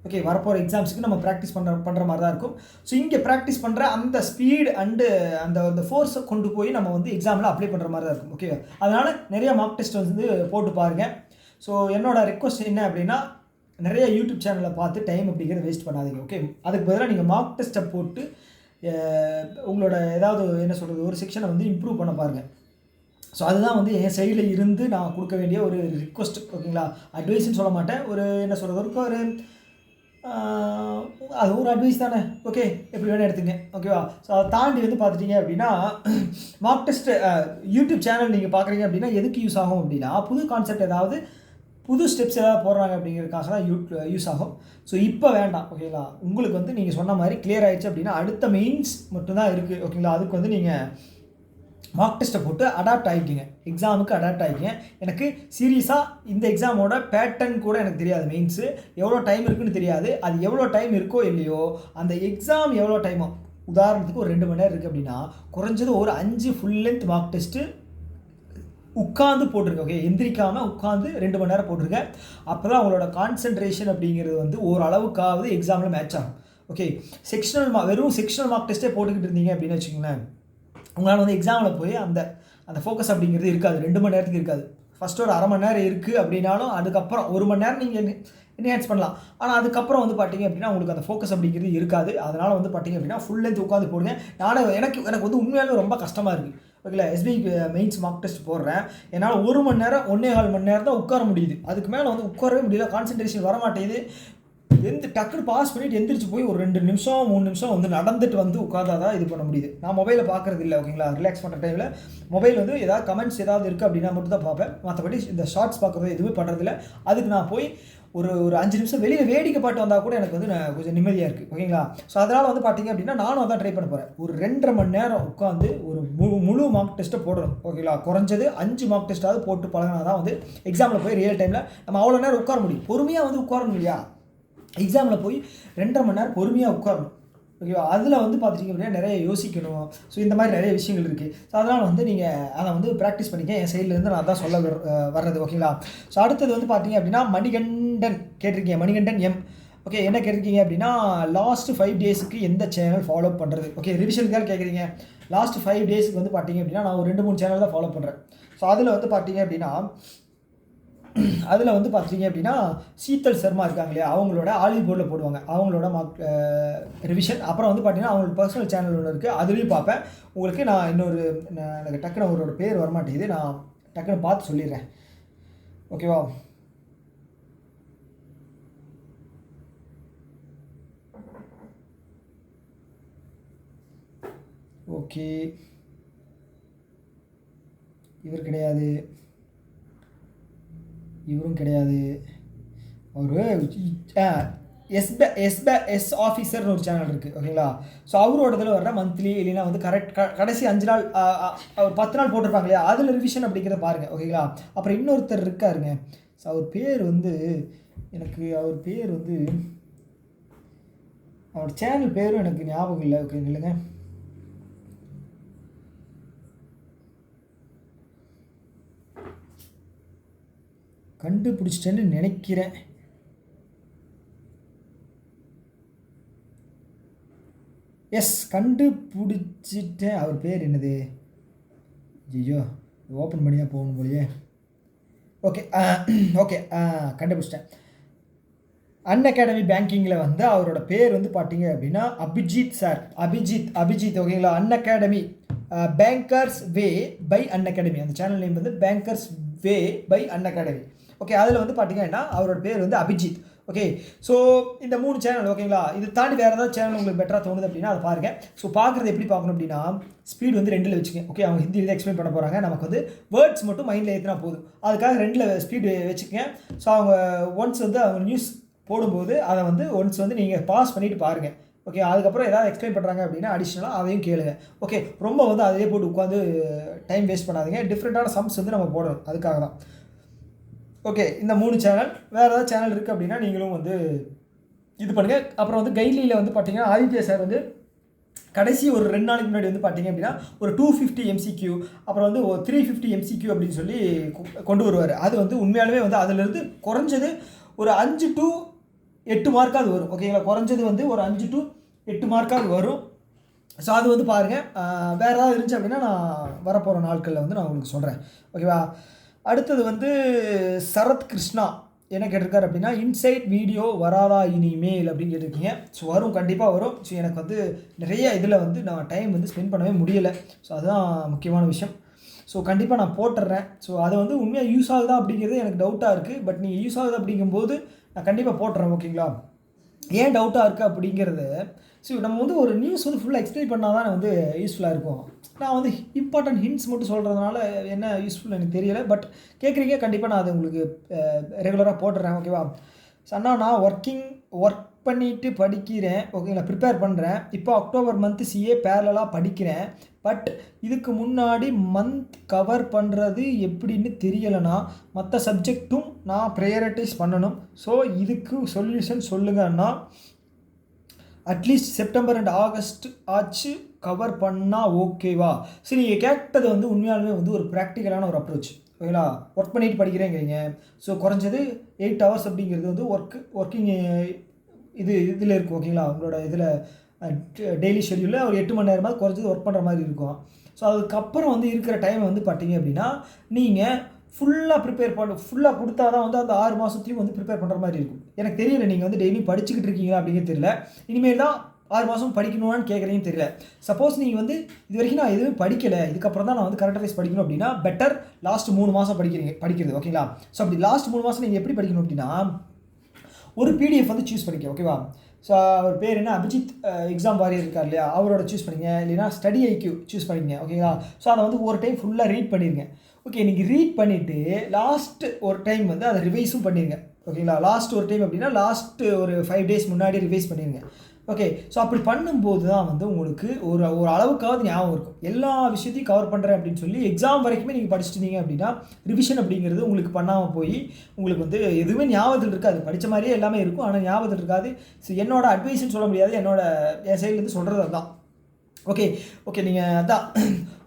ஓகே, வரப்போகிற எக்ஸாம்ஸுக்கு நம்ம ப்ராக்டிஸ் பண்ணுற மாதிரி தான் இருக்கும். ஸோ இங்கே ப்ராக்டிஸ் பண்ணுற அந்த ஸ்பீட் அண்டு அந்த ஃபோர்ஸை கொண்டு போய் நம்ம வந்து எக்ஸாமில் அப்ளை பண்ணுற மாதிரி தான் இருக்கும். ஓகே, அதனால் நிறைய மார்க் டெஸ்ட் வந்து போட்டு பாருங்கள். ஸோ என்னோடய ரெக்வஸ்ட் என்ன அப்படின்னா, நிறைய யூடியூப் சேனலை பார்த்து டைம் அப்படிங்கிறத வேஸ்ட் பண்ணாதீங்க. ஓகே, அதுக்கு பதிலாக நீங்கள் மார்க் டெஸ்ட்டை போட்டு உங்களோட ஏதாவது என்ன சொல்கிறது ஒரு செக்ஷனை வந்து இம்ப்ரூவ் பண்ண பாருங்கள். ஸோ அதுதான் வந்து என் சைடில் இருந்து நான் கொடுக்க வேண்டிய ஒரு ரிக்வஸ்ட். ஓகேங்களா, அட்வைஸ்ன்னு சொல்ல மாட்டேன், ஒரு என்ன சொல்கிறது ஒரு அது ஒரு அட்வைஸ் தானே. ஓகே, எப்படி வேணால் எடுத்துங்க. ஓகேவா, ஸோ அதை தாண்டி வந்து பார்த்துட்டிங்க அப்படின்னா மார்க் டெஸ்ட்டு யூடியூப் சேனல் நீங்கள் பார்க்குறீங்க அப்படின்னா எதுக்கு யூஸ் ஆகும் அப்படின்னா, புது கான்செப்ட் ஏதாவது புது ஸ்டெப்ஸ் ஏதாவது போடுறாங்க அப்படிங்கிறதுக்காக தான் யூஸ் ஆகும். ஸோ இப்போ வேண்டாம். ஓகேங்களா, உங்களுக்கு வந்து நீங்கள் சொன்ன மாதிரி கிளியர் ஆகிடுச்சு அப்படின்னா அடுத்த மெயின்ஸ் மட்டும்தான் இருக்குது. ஓகேங்களா, அதுக்கு வந்து நீங்கள் மார்க் டெஸ்ட்டை போட்டு அடாப்ட் ஆகிக்கிங்க, எக்ஸாமுக்கு அடாப்ட் ஆகிக்கிங்க. எனக்கு சீரியஸாக இந்த எக்ஸாமோட பேட்டர்ன் கூட எனக்கு தெரியாது. மெயின்ஸு எவ்வளோ டைம் இருக்குதுன்னு தெரியாது. அது எவ்வளோ டைம் இருக்கோ இல்லையோ, அந்த எக்ஸாம் எவ்வளோ டைமோ, உதாரணத்துக்கு ஒரு 2 மணி நேரம் இருக்குது அப்படின்னா குறைஞ்சது ஒரு 5 ஃபுல் லென்த் மார்க் டெஸ்ட்டு உட்காந்து போட்டிருக்கேன். ஓகே, எந்திரிக்காமல் உட்காந்து 2 மணி நேரம் போட்டிருக்கேன். அப்போ தான் அவங்களோட கான்சன்ட்ரேஷன் அப்படிங்கிறது வந்து ஓரளவுக்காவது எக்ஸாமில் மேட்ச் ஆகும். ஓகே, வெறும் செக்ஷனல் மார்க் டெஸ்ட்டே போட்டுக்கிட்டு இருந்தீங்க அப்படின்னு வச்சுக்கோங்களேன், உங்களால் வந்து எக்ஸாமில் போய் அந்த ஃபோக்கஸ் அப்படிங்கிறது இருக்காது. 2 மணி நேரத்துக்கு இருக்காது. ஃபஸ்ட்டு ஒரு 1/2 மணி நேரம் இருக்குது அப்படின்னாலும் அதுக்கப்புறம் 1 மணி நேரம் நீங்கள் என்ஹான்ஸ் பண்ணலாம். ஆனால் அதுக்கப்புறம் வந்து பார்த்தீங்க அப்படின்னா உங்களுக்கு அந்த ஃபோக்கஸ் அப்படிங்கிறது இருக்காது. அதனால் வந்து பார்த்தீங்க அப்படின்னா ஃபுல் லென்த் உட்காந்து போடுங்க. எனக்கு வந்து உண்மையாலுமே ரொம்ப கஷ்டமாக இருக்குது. ஓகேங்களா, எஸ்பிஐ மெயின்ஸ் மார்க் டெஸ்ட் போடுறேன், என்னால் 1 மணி நேரம் 1.25 மணி நேரம் தான் உட்கார முடியுது. அதுக்கு மேலே வந்து உட்காரவே முடியல, கான்சன்ட்ரேஷன் வர மாட்டேங்குது. டக்குன்னு பாஸ் பண்ணிவிட்டு எந்திரிச்சு போய் ஒரு 2 நிமிஷம் 3 நிமிஷம் வந்து நடந்துட்டு வந்து உட்காந்தா தான் இது பண்ண முடியுது. நான் மொபைலை பார்க்குறது இல்லை. ஓகேங்களா, ரிலாக்ஸ் பண்ணுற டைமில் மொபைல் வந்து ஏதாவது கமெண்ட்ஸ் ஏதாவது இருக்குது அப்படின்னா மட்டும் தான் பார்ப்பேன். மற்றபடி இந்த ஷார்ட்ஸ் பார்க்குறது எதுவுமே பண்ணுறதில்ல. அதுக்கு நான் போய் ஒரு 5 நிமிஷம் வெளியில் வேடிக்கை பாட்டு வந்தால் கூட எனக்கு வந்து கொஞ்சம் நிம்மதியாக இருக்குது. ஓகேங்களா, ஸோ அதனால் வந்து பார்த்தீங்க அப்படின்னா நானும் அதான் ட்ரை பண்ண போகிறேன். ஒரு 2.5 மணி நேரம் உட்காந்து ஒரு முழு மார்க் டெஸ்ட்டை போடணும். ஓகேங்களா, குறைஞ்சது 5 மார்க் டெஸ்ட்டாவது போட்டு பழகினா தான் வந்து எக்ஸாமில் போய் ரியல் டைமில் நம்ம அவ்வளோ நேரம் உட்கார முடியும். பொறுமையாக வந்து உட்காரணும் இல்லையா, எக்ஸாமில் போய் 2.5 மணி நேரம் பொறுமையாக உட்காரணும். ஓகேவா, அதில் வந்து பார்த்துட்டிங்க அப்படின்னா நிறைய யோசிக்கணும். ஸோ இந்த மாதிரி நிறைய விஷயங்கள் இருக்குது. ஸோ அதனால் வந்து நீங்கள் அதை வந்து ப்ராக்டிஸ் பண்ணிக்க. என் சைட்லேருந்து நான் தான் சொல்ல வர்றது. ஓகேங்களா, ஸோ அடுத்தது வந்து பார்த்தீங்க அப்படின்னா மணிகண்டன் கேட்டிருக்கீங்க. மணிகண்டன் எம். ஓகே, என்ன கேட்டிருக்கீங்க அப்படின்னா லாஸ்ட்டு 5 டேஸுக்கு எந்த சேனல் ஃபாலோ பண்ணுறது. ஓகே, ரிவிஷனுக்காக கேட்குறீங்க. லாஸ்ட்டு 5 டேஸுக்கு வந்து பார்த்தீங்க அப்படின்னா நான் ஒரு 2-3 சேனல் தான் ஃபாலோ பண்ணுறேன். ஸோ அதில் வந்து பார்த்தீங்க அப்படின்னா சீத்தல் சர்மா இருக்காங்க இல்லையா, அவங்களோட ஆலிவ் போர்டில் போடுவாங்க அவங்களோட ரிவிஷன். அப்புறம் வந்து பார்த்தீங்கன்னா அவங்களோட பர்சனல் சேனல் ஒன்று இருக்குது, அதுலேயும் பார்ப்பேன். உங்களுக்கு நான் எனக்கு டக்குன்னு அவரோட பேர் வரமாட்டேங்குது, நான் டக்குன்னு பார்த்து சொல்லிடுறேன். ஓகேவா, ஓகே, இவர் கிடையாது, இவரும் கிடையாது. அவர் எஸ் ஆஃபீஸர்னு ஒரு சேனல் இருக்குது. ஓகேங்களா, ஸோ அவரோட இதில் வர்ற மந்த்லி இல்லைன்னா வந்து கடைசி 5 நாள் அவர் 10 நாள் போட்டிருப்பாங்க இல்லையா, அதில் ரிவிஷன் அப்படிங்கிறத பாருங்கள். ஓகேங்களா, அப்புறம் இன்னொருத்தர் இருக்காருங்க. ஸோ அவர் பேர் வந்து அவர் சேனல் பேரும் எனக்கு ஞாபகம் இல்லை. ஓகே, இல்லைங்க, கண்டுபிடிச்சிட்டேன்னு நினைக்கிறேன். எஸ், கண்டுபிடிச்சிட்டேன். அவர் பேர் என்னது? ஐயோ, ஓப்பன் பண்ணி தான் போகணும் போலியே. ஓகே, கண்டுபிடிச்சிட்டேன். அன்அகாடமி பேங்கிங்கில் வந்து அவரோட பேர் வந்து பார்த்தீங்க அப்படின்னா அபிஜித் சார். அபிஜித். ஓகேங்களா, Unacademy bankers way by Unacademy. அந்த சேனல் நேம் வந்து bankers way by Unacademy. Okay, அதில் வந்து பார்த்தீங்கன்னா அவரோட பேர் வந்து அபிஜித். ஓகே, ஸோ இந்த 3 சேனல். ஓகேங்களா, இது தாண்டி வேறு ஏதாவது சேனல் உங்களுக்கு பெட்டராக தோணுது அப்படின்னா அதை பாருங்கள். ஸோ பார்க்குறது எப்படி பார்க்கணும் அப்படின்னா ஸ்பீடு வந்து 2ல் வச்சுக்கங்க. ஓகே, அவங்க ஹிந்தியில் தான் எக்ஸ்பிளைன் பண்ண போகிறாங்க, நமக்கு வந்து வேர்ட்ஸ் மட்டும் மைண்டில் ஏற்றினா போதும். அதுக்காக 2ல் ஸ்பீடு வச்சுக்கங்க. ஸோ அவங்க ஒன்ஸ் வந்து அவங்க நியூஸ் போடும்போது அதை வந்து ஒன்ஸ் வந்து நீங்கள் பாஸ் பண்ணிவிட்டு பாருங்கள். ஓகே, அதுக்கப்புறம் ஏதாவது எக்ஸ்பிளைன் பண்ணுறாங்க அப்படின்னா அடிஷ்னலாக அதையும் கேளுங்க. ஓகே, ரொம்ப வந்து அதிலே போட்டு உட்காந்து டைம் வேஸ்ட் பண்ணாதீங்க. டிஃப்ரெண்ட்டான சம்ஸ் வந்து நம்ம போடணும், அதுக்காக தான். ஓகே, இந்த 3 சேனல். வேறு ஏதாவது சேனல் இருக்குது அப்படின்னா நீங்களும் வந்து இது பண்ணுங்கள். அப்புறம் வந்து கைட்லியில் வந்து பார்த்தீங்கன்னா ஆதித்யா சார் வந்து கடைசி ஒரு 2 நாளைக்கு முன்னாடி வந்து பார்த்தீங்க அப்படின்னா ஒரு 250 MCQ அப்புறம் வந்து 350 MCQ அப்படின்னு சொல்லி கொண்டு வருவார். அது வந்து உண்மையாலுமே வந்து அதிலிருந்து குறைஞ்சது ஒரு 5 to 8 மார்க்காவது வரும். ஓகேங்களா, குறைஞ்சது வந்து ஒரு 5 to 8 மார்க்காவது வரும். ஸோ அது வந்து பாருங்கள். வேறு ஏதாவது இருந்துச்சு அப்படின்னா நான் வரப்போகிற நாட்களில் வந்து நான் உங்களுக்கு சொல்கிறேன். ஓகேவா. அடுத்தது வந்து சரத் கிருஷ்ணா என்ன கேட்டிருக்காரு அப்படின்னா, இன்சைட் வீடியோ வராதா இனிமேல் அப்படின்னு கேட்டிருக்கீங்க. ஸோ வரும், கண்டிப்பாக வரும். ஸோ எனக்கு வந்து நிறைய இதில் வந்து நான் டைம் வந்து ஸ்பெண்ட் பண்ணவே முடியலை. ஸோ அதுதான் முக்கியமான விஷயம். ஸோ கண்டிப்பாக நான் போட்டுடுறேன். ஸோ அது வந்து உண்மையாக யூஸ் ஆகுதா அப்படிங்கிறது எனக்கு டவுட்டாக இருக்குது. பட் நீங்கள் யூஸ் ஆகுது அப்படிங்கும்போது நான் கண்டிப்பாக போட்டுறேன். ஓகேங்களா. ஏன் டவுட்டாக இருக்குது அப்படிங்கிறது, ஸோ நம்ம வந்து ஒரு நியூஸ் வந்து ஃபுல்லாக எக்ஸ்பிளைன் பண்ணால் தான் வந்து யூஸ்ஃபுல்லாக இருக்கும். நான் வந்து இம்பார்ட்டன்ட் ஹிண்ட்ஸ் மட்டும் சொல்கிறதுனால என்ன யூஸ்ஃபுல் எனக்கு தெரியலை. பட் கேட்குறீங்க, கண்டிப்பாக நான் அது உங்களுக்கு ரெகுலராக போட்டுறேன். ஓகேவா. ஸோ அண்ணா நான் ஒர்க் பண்ணிவிட்டு படிக்கிறேன். ஓகேங்களா, ப்ரிப்பேர் பண்ணுறேன். இப்போ அக்டோபர் மந்த்து சிஏ பேரலாக படிக்கிறேன். பட் இதுக்கு முன்னாடி மந்த் கவர் பண்ணுறது எப்படின்னு தெரியலைண்ணா. மற்ற சப்ஜெக்ட்டும் நான் ப்ரையாரிட்டைஸ் பண்ணணும். ஸோ இதுக்கு சொல்யூஷன் சொல்லுங்கள் அண்ணா. அட்லீஸ்ட் செப்டம்பர் அண்ட் ஆகஸ்ட் ஆச்சு கவர் பண்ணால் ஓகேவா. சரி, நீங்கள் கேட்டது வந்து உண்மையாலுமே வந்து ஒரு ப்ராக்டிக்கலான ஒரு அப்ரோச். ஓகேங்களா. ஒர்க் பண்ணிட்டு படிக்கிறேங்கிறீங்க. ஸோ குறைஞ்சது 8 hours அப்படிங்கிறது வந்து ஒர்க்கிங் இதில் இருக்கும். ஓகேங்களா. உங்களோட இதில் டெய்லி ஷெட்யூலில் ஒரு 8 மணி நேரமாக குறைஞ்சது ஒர்க் பண்ணுற மாதிரி இருக்கும். ஸோ அதுக்கப்புறம் வந்து இருக்கிற டைமை வந்து பார்த்தீங்க அப்படின்னா நீங்கள் ஃபுல்லாக ப்ரிப்பேர் ஃபுல்லாக கொடுத்தா தான் வந்து அந்த 6 மாதத்தையும் வந்து ப்ரிப்பேர் பண்ணுற மாதிரி இருக்கும். எனக்கு தெரியல நீங்கள் வந்து டெய்லியும் படிச்சுக்கிட்டு இருக்கீங்களா அப்படிங்கிறது தெரியல. இனிமேல் தான் 6 மாதம் படிக்கணும்னு கேட்குறீங்கன்னு தெரியல. சப்போஸ் நீங்கள் வந்து இது வரைக்கும் நான் எதுவும் படிக்கலை, இதுக்கப்புறம் தான் நான் வந்து கரெக்டாக படிக்கணும் அப்படின்னா பெட்டர் லாஸ்ட் 3 மாதம் படிக்கிறது. ஓகேங்களா. ஸோ அப்படி லாஸ்ட் 3 மாதம் நீங்கள் எப்படி படிக்கணும் அப்படின்னா, ஒரு பிடிஎஃப் வந்து சூஸ் பண்ணிக்க. ஓகேவா. ஸோ அவர் பேர் என்ன, அபிஜித் எக்ஸாம் வாரியர் இருக்கார் இல்லையா, அவரோட சூஸ் பண்ணிங்க. இல்லைனா ஸ்டடி ஐக்யூ சூஸ் பண்ணிங்க. ஓகேங்களா. ஸோ அதை வந்து ஒரு டைம் ஃபுல்லாக ரீட் பண்ணிடுங்க. ஓகே, நீங்கள் ரீட் பண்ணிவிட்டு லாஸ்ட்டு ஒரு டைம் வந்து அதை ரிவைஸும் பண்ணிடுங்க. ஓகேங்களா. லாஸ்ட் ஒரு டைம் அப்படின்னா லாஸ்ட்டு ஒரு 5 days முன்னாடி ரிவைஸ் பண்ணிடுங்க. ஓகே. ஸோ அப்படி பண்ணும்போது தான் வந்து உங்களுக்கு ஒரு அளவுக்காவது ஞாபகம் இருக்கும். எல்லா விஷயத்தையும் கவர் பண்ணுறேன் அப்படின்னு சொல்லி எக்ஸாம் வரைக்குமே நீங்கள் படிச்சுட்டு இருந்தீங்க அப்படின்னா ரிவிஷன் அப்படிங்கிறது உங்களுக்கு பண்ணாமல் போய் உங்களுக்கு வந்து எதுவுமே ஞாபகத்தில் இருக்காது. படித்த மாதிரியே எல்லாமே இருக்கும், ஆனால் ஞாபகத்தில் இருக்காது. ஸோ என்னோட அட்வைஸ்ன்னு சொல்ல முடியாது, என் சைட்லேருந்து சொல்கிறது அதுதான். ஓகே, நீங்கள் அதான்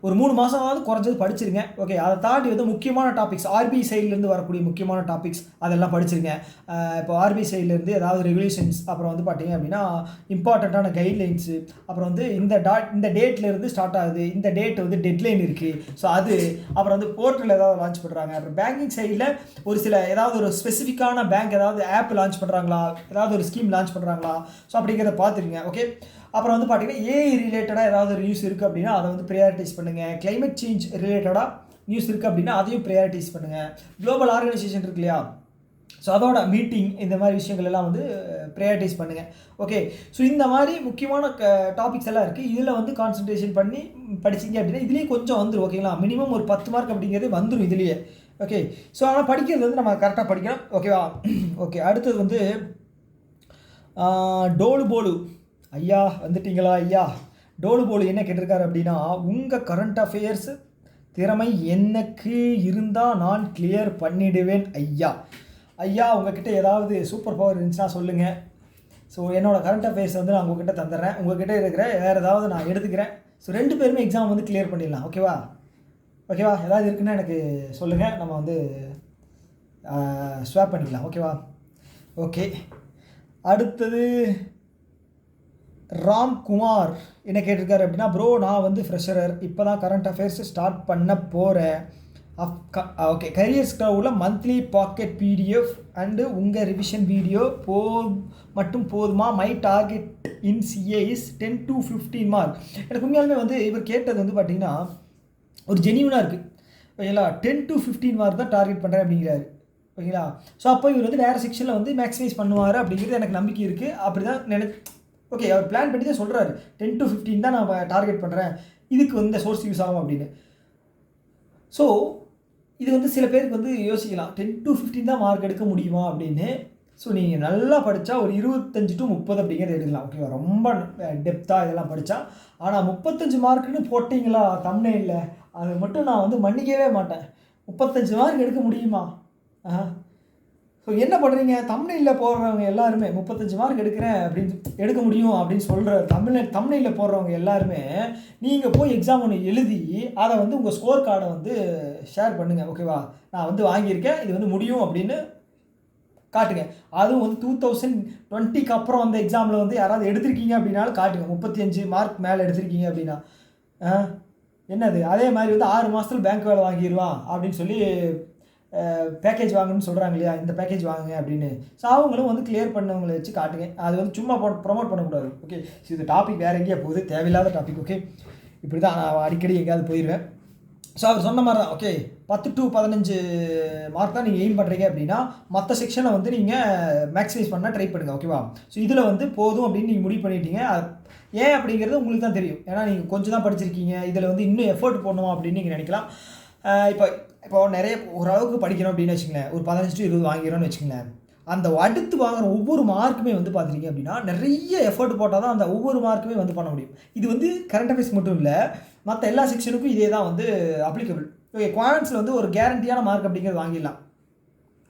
ஒரு 3 மாதமாவது குறைஞ்சது படிச்சிருங்க. ஓகே, அதை தாண்டி வந்து முக்கியமான டாபிக்ஸ், ஆர்பிஐ சைட்லேருந்து வரக்கூடிய முக்கியமான டாபிக்ஸ் அதெல்லாம் படிச்சிருங்க. இப்போ ஆர்பிஐ சைட்லேருந்து ஏதாவது ரெகுலேஷன்ஸ், அப்புறம் வந்து பார்த்தீங்க அப்படின்னா இம்பார்ட்டண்ட்டான கைட்லைன்ஸு, அப்புறம் வந்து இந்த டேட்லேருந்து ஸ்டார்ட் ஆகுது, இந்த டேட் வந்து டெட்லைன் இருக்குது. ஸோ அது அப்புறம் வந்து போர்ட்டல் ஏதாவது லான்ச் பண்ணுறாங்க. அப்புறம் பேங்கிங் சைடில் ஒரு சில ஏதாவது ஒரு ஸ்பெசிஃபிக்கான பேங்க் ஏதாவது ஆப் லான்ச் பண்ணுறாங்களா, ஏதாவது ஒரு ஸ்கீம் லான்ச் பண்ணுறாங்களா, ஸோ அப்படிங்கிறத பார்த்துருங்க. ஓகே. அப்புறம் வந்து பார்த்தீங்கன்னா ஏஐ ரிலேட்டடாக ஏதாவது ஒரு நியூஸ் இருக்குது அப்படின்னா அதை வந்து ப்ரையாரிட்டைஸ் பண்ணுங்கள். கிளைமேட் சேஞ்ச் ரிலேட்டடாக நியூஸ் இருக்குது அப்படின்னா அதையும் ப்ரையாரிட்டைஸ் பண்ணுங்கள். குளோபல் ஆர்கனைசேஷன் இருக்கு இல்லையா, ஸோ அதோட மீட்டிங் இந்த மாதிரி விஷயங்கள் எல்லாம் வந்து ப்ரையாரிட்டைஸ் பண்ணுங்கள். ஓகே. ஸோ இந்த மாதிரி முக்கியமான டாபிக்ஸ் எல்லாம் இருக்குது. இதில் வந்து கான்சன்ட்ரேஷன் பண்ணி படிச்சிங்க அப்படின்னா இதுலேயும் கொஞ்சம் வந்துடும். ஓகேங்களா. மினிமம் ஒரு 10 மார்க் அப்படிங்கிறது வந்துடும் இதுலேயே. ஓகே. ஸோ ஆனால் படிக்கிறது வந்து நம்ம கரெக்டாக படிக்கணும். ஓகேவா. ஓகே. அடுத்தது வந்து டோலு போலு ஐயா வந்துட்டீங்களா ஐயா. டோலு போலு என்ன கேட்டிருக்காரு அப்படின்னா, உங்கள் கரண்ட் அஃபேர்ஸ் திறமை எனக்கு இருந்தால் நான் கிளியர் பண்ணிடுவேன் ஐயா. உங்ககிட்ட ஏதாவது சூப்பர் பவர் இருந்துச்சுன்னா சொல்லுங்கள். ஸோ என்னோடய கரண்ட் அஃபேர்ஸ் வந்து நான் உங்ககிட்ட தந்துடுறேன். உங்ககிட்ட இருக்கிற வேறு ஏதாவது நான் எடுத்துக்கிறேன். ஸோ 2 பேருமே எக்ஸாம் வந்து கிளியர் பண்ணிடலாம். ஓகேவா. ஏதாவது இருக்குன்னா எனக்கு சொல்லுங்கள், நம்ம வந்து ஸ்வாப் பண்ணிக்கலாம். ஓகேவா. ஓகே. அடுத்தது ராம்குமார் என்ன கேட்டிருக்காரு அப்படின்னா, ப்ரோ நான் வந்து ஃப்ரெஷரர், இப்போ தான் கரண்ட் அஃபேர்ஸ் ஸ்டார்ட் பண்ண போகிறேன். ஓகே, கரியர்ஸ் க்ளவுடில் மந்த்லி பாக்கெட் பிடிஎஃப் அண்டு உங்கள் ரிவிஷன் வீடியோ மட்டும் போதுமா? My target in CA is 10 to 15 mark. எனக்கு உண்மையாலுமே வந்து இவர் கேட்டது வந்து பார்த்திங்கன்னா ஒரு ஜெனியூனாக இருக்குது. ஓகேங்களா. 10 to 15 மார்க் தான் டார்கெட் பண்ணுறேன் அப்படிங்கிறாரு. ஓகேங்களா. ஸோ அப்போ இவர் வந்து வேறு செக்ஷனில் வந்து மேக்ஸிமைஸ் பண்ணுவார் அப்படிங்கிறது எனக்கு நம்பிக்கை இருக்குது. அப்படி தான் ஓகே, அவர் பிளான் பண்ணி தான் சொல்கிறாரு. 10 to 15 தான் நான் டார்கெட் பண்ணுறேன், இதுக்கு வந்து இந்த சோர்ஸ் யூஸ் ஆகும் அப்படின்னு. ஸோ இது வந்து சில பேருக்கு வந்து யோசிக்கலாம், 10 to 15 தான் மார்க் எடுக்க முடியுமா அப்படின்னு. ஸோ நீங்கள் நல்லா படித்தா ஒரு 25 to 30 அப்படிங்கிறது எடுக்கலாம். ஓகேவா. ரொம்ப டெப்த்தாக இதெல்லாம் படித்தா. ஆனால் 35 மார்க்குன்னு போட்டிங்களா தம்ப்நெயில்ல, அது மட்டும் நான் வந்து மன்னிக்கவே மாட்டேன். 35 மார்க் எடுக்க முடியுமா? ஸோ என்ன பண்ணுறீங்க, தம்ப்நெயிலில் போடுறவங்க எல்லாருமே 35 மார்க் எடுக்க முடியும் அப்படின்னு சொல்கிற தம்ப்நெயிலில் போடுறவங்க எல்லாருமே நீங்கள் போய் எக்ஸாம் ஒன்று எழுதி அதை வந்து உங்கள் ஸ்கோர் கார்டை வந்து ஷேர் பண்ணுங்கள். ஓகேவா. நான் வந்து வாங்கியிருக்கேன், இது வந்து முடியும் அப்படின்னு காட்டுங்க. அதுவும் வந்து 2020க்கு அப்புறம் அந்த எக்ஸாமில் வந்து யாராவது எடுத்திருக்கீங்க அப்படின்னாலும் காட்டுங்க. 35 மார்க் மேலே எடுத்திருக்கீங்க அப்படின்னா என்னது அதே மாதிரி வந்து 6 மாதத்தில் பேங்க் வேலை வாங்கிடுவான் அப்படின்னு சொல்லி பேக்கேஜ் வாங்கணும்னு சொல்கிறாங்க இல்லையா, இந்த பேக்கேஜ் வாங்குங்க அப்படின்னு. ஸோ அவங்களும் வந்து கிளியர் பண்ணவங்களை வச்சு காட்டுங்க. அது வந்து சும்மா ப்ரொமோட் பண்ணக்கூடாது. ஓகே, ஸோ இந்த டாபிக் வேறு எங்கேயா போகுது, தேவையில்லாத டாபிக். ஓகே, இப்படி தான் நான் அடிக்கடி எங்கேயாவது போயிடுவேன். ஸோ அவர் சொன்ன மாதிரி தான். ஓகே, 10 to 15 மார்க் தான் நீங்கள் எய்ம் பண்ணுறீங்க அப்படின்னா மற்ற செக்ஷனை வந்து நீங்கள் மேக்ஸிமைஸ் பண்ண ட்ரை பண்ணுங்கள். ஓகேவா? ஸோ இதில் வந்து போதும் அப்படின்னு நீங்கள் முடிவு பண்ணிட்டீங்க. ஏன் அப்படிங்கிறது உங்களுக்கு தான் தெரியும். ஏன்னா நீங்கள் கொஞ்சம் தான் படிச்சிருக்கீங்க, இதில் வந்து இன்னும் எஃபர்ட் போடணும் அப்படின்னு நீங்கள் நினைக்கலாம். இப்போ நிறைய ஓரளவுக்கு படிக்கணும் அப்படின்னு வச்சுங்களேன், ஒரு 15 to 20 வாங்கிறோன்னு வச்சுங்களேன். அந்த அடுத்து வாங்குகிற ஒவ்வொரு மார்க்குமே வந்து பார்த்துருக்கீங்க அப்படின்னா நிறைய எஃபர்ட் போட்டால் தான் அந்த ஒவ்வொரு மார்க்குமே வந்து பண்ண முடியும். இது வந்து கரண்ட் அஃபேர்ஸ் மட்டும் இல்லை, மற்ற எல்லா செக்ஷனுக்கும் இதே தான் வந்து அப்ளிகபிள். ஓகே, குவான்ஸில் வந்து ஒரு கேரண்டியான மார்க் அப்படிங்கிறது வாங்கிடலாம்.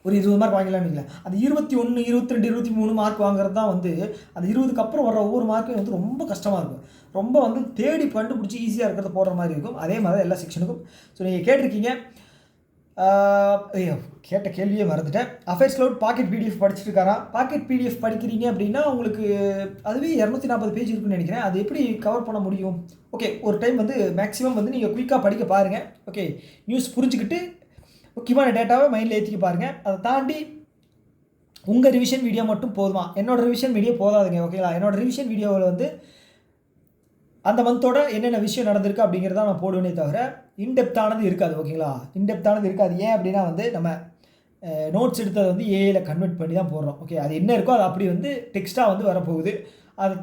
ஒரு 20 மார்க் வாங்கிடலாம்னு இல்லை, அது 21, 22, 23 மார்க் வாங்குறது தான் வந்து அந்த 20க்கு அப்புறம் வர ஒவ்வொரு மார்க்குமே வந்து ரொம்ப கஷ்டமாக இருக்கும். ரொம்ப வந்து தேடி கண்டுபிடிச்சி ஈஸியாக இருக்கிறத போடுற மாதிரி இருக்கும். அதே மாதிரி தான் எல்லா செக்ஷனுக்கும். ஸோ நீங்கள் கேட்டிருக்கீங்க, கேட்ட கேள்வியே மறந்துட்டேன். அஃபேர்ஸ் க்ளவுட் பாக்கெட் பிடிஎஃப் படிச்சுட்டு இருக்காரா? பாக்கெட் பிடிஎஃப் படிக்கிறீங்க அப்படின்னா உங்களுக்கு அதுவே 240 பேஜ் இருக்குன்னு நினைக்கிறேன். அது எப்படி கவர் பண்ண முடியும்? ஓகே, ஒரு டைம் வந்து மேக்ஸிமம் வந்து நீங்கள் குயிக்காக படிக்க பாருங்கள். ஓகே, நியூஸ் புரிஞ்சுக்கிட்டு முக்கியமான டேட்டாவை மைண்டில் ஏற்றிக்க பாருங்கள். அதை தாண்டி உங்கள் ரிவிஷன் வீடியோ மட்டும் போதுமா? என்னோடய ரிவிஷன் வீடியோ போதாதுங்க. ஓகேங்களா? என்னோடய ரிவிஷன் வீடியோவில் வந்து அந்த மந்தோட என்னென்ன விஷயம் நடந்திருக்கு அப்படிங்கிறத நான் போடுவேனே தவிர இன்டெப்த்தானது இருக்காது. ஓகேங்களா? இன்டெப்த்தானது இருக்காது. ஏன் அப்படின்னா வந்து நம்ம நோட்ஸ் எடுத்ததை வந்து ஏஐயில் கன்வெர்ட் பண்ணி தான் போடுறோம். ஓகே, அது என்ன இருக்கோ அது அப்படி வந்து டெக்ஸ்ட்டாக வந்து வரப்போகுது. அது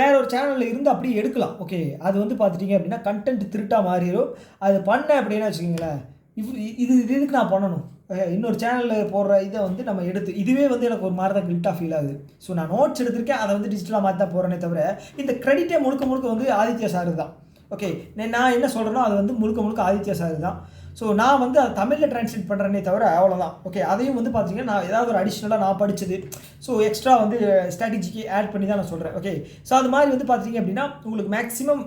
வேற ஒரு சேனலில் இருந்து அப்படியே எடுக்கலாம். ஓகே, அது வந்து பார்த்துட்டிங்க அப்படின்னா கண்டென்ட் திருட்டாக மாறிடும். அது பண்ண அப்படின்னா வச்சுக்கோங்களேன், இதுக்கு நான் பண்ணணும், இன்னொரு சேனலில் போடுற இதை வந்து நம்ம எடுத்து இதுவே வந்து எனக்கு ஒரு மாதிரி தான் கில்ட்டாக ஃபீல் ஆகுது. ஸோ நான் நோட்ஸ் எடுத்திருக்கேன், அதை வந்து டிஜிட்டலாக மாற்றி தான் போகிறேனே தவிர இந்த கிரெடிட்டே முழுக்க வந்து ஆதித்யா சார் தான். ஓகே, நான் என்ன சொல்கிறேனோ அது வந்து முழுக்க ஆதித்யா சார் தான். ஸோ நான் வந்து அதை தமிழில் ட்ரான்ஸ்லேட் பண்ணுறேனே தவிர அவ்வளோதான். ஓகே, அதையும் வந்து பார்த்தீங்கன்னா நான் ஏதாவது ஒரு அடிஷ்னலாக நான் படித்தது ஸோ எக்ஸ்ட்ரா வந்து ஸ்ட்ராட்டஜிக்கு ஆட் பண்ணி தான் நான் சொல்கிறேன். ஓகே, ஸோ அது மாதிரி வந்து பார்த்தீங்க அப்படின்னா உங்களுக்கு மேக்ஸிமம்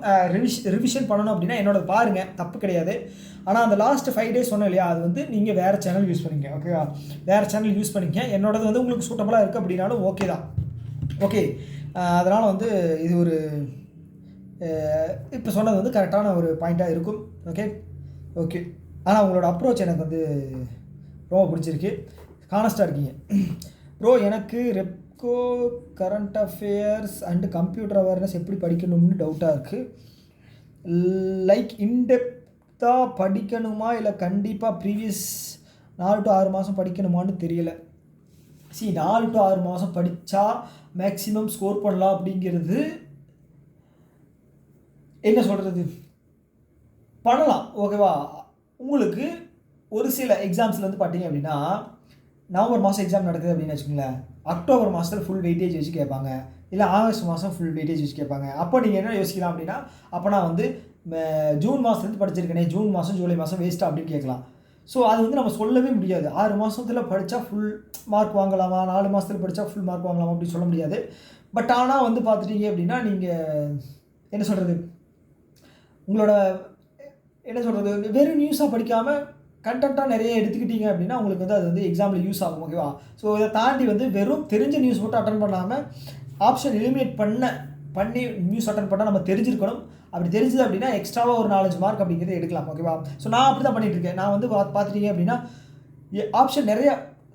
ரிவிஷன் பண்ணணும் அப்படின்னா என்னோட பாருங்கள், தப்பு கிடையாது. ஆனால் அந்த லாஸ்ட் 5 days சொன்னேன் இல்லையா, அது வந்து நீங்கள் வேறு சேனல் யூஸ் பண்ணிங்க. ஓகேவா? வேறு சேனல் யூஸ் பண்ணிக்க. என்னோடது வந்து உங்களுக்கு சூட்டபுளாக இருக்குது அப்படின்னாலும் ஓகே தான். ஓகே, அதனால் வந்து இது ஒரு இப்போ சொன்னது வந்து கரெக்டான ஒரு பாயிண்ட்டாக இருக்கும். ஓகே, ஆனால் உங்களோட அப்ரோச் எனக்கு வந்து ரொம்ப பிடிச்சிருக்கு. கானஸ்டாக இருக்கீங்க ப்ரோ. எனக்கு Repco current affairs and computer awareness எப்படி படிக்கணும்னு டவுட்டாக இருக்குது. லைக் இன்டெப்த்தாக படிக்கணுமா இல்லை கண்டிப்பாக ப்ரீவியஸ் 4 to 6 மாதம் படிக்கணுமான்னு தெரியல. 4 to 6 மாதம் படித்தா மேக்ஸிமம் ஸ்கோர் பண்ணலாம் அப்படிங்கிறது என்ன சொல்கிறது, பண்ணலாம். ஓகேவா? உங்களுக்கு ஒரு சில எக்ஸாம்ஸில் வந்து பார்த்தீங்க அப்படின்னா நவம்பர் மாதம் எக்ஸாம் நடக்குது அப்படின்னு வச்சுக்கோங்களேன், அக்டோபர் மாதத்தில் ஃபுல் வெயிட்டேஜ் வச்சு கேட்பாங்க, இல்லை ஆகஸ்ட் மாதம் ஃபுல் வெயிட்டேஜ் வச்சு கேட்பாங்க. அப்போ நீங்கள் என்ன யோசிக்கலாம் அப்படின்னா, அப்போ நான் வந்து ஜூன் மாதத்துலேருந்து படிச்சிருக்கேனே, ஜூன் மாதம் ஜூலை மாதம் வேஸ்ட்டாக அப்படின்னு கேட்கலாம். ஸோ அது வந்து நம்ம சொல்லவே முடியாது. 6 மாதத்தில் படித்தா ஃபுல் மார்க் வாங்கலாமா, 4 மாதத்தில் படித்தா ஃபுல் மார்க் வாங்கலாமா அப்படின்னு சொல்ல முடியாது. பட் ஆனால் வந்து பார்த்துட்டீங்க அப்படின்னா நீங்கள் என்ன சொல்கிறது, உங்களோட என்ன சொல்கிறது, வெறும் நியூஸாக படிக்காமல் கண்டென்ட்டாக நிறைய எடுத்துக்கிட்டீங்க அப்படின்னா உங்களுக்கு வந்து அது வந்து எக்ஸாமில் யூஸ் ஆகும். ஓகேவா? ஸோ இதை தாண்டி வந்து வெறும் தெரிஞ்ச நியூஸ் மட்டும் அட்டன் பண்ணாமல் ஆப்ஷன் எலிமினேட் பண்ணி நியூஸ் அட்டன் பண்ணால் நம்ம தெரிஞ்சிருக்கணும். அப்படி தெரிஞ்சது அப்படின்னா எக்ஸ்ட்ராவாக ஒரு 4-5 மார்க் அப்படிங்கிறது எடுக்கலாம். ஓகேவா? ஸோ நான் அப்படி தான் பண்ணிகிட்ருக்கேன். நான் வந்து பார்த்துட்டீங்க அப்படின்னா ஆப்ஷன் நிறைய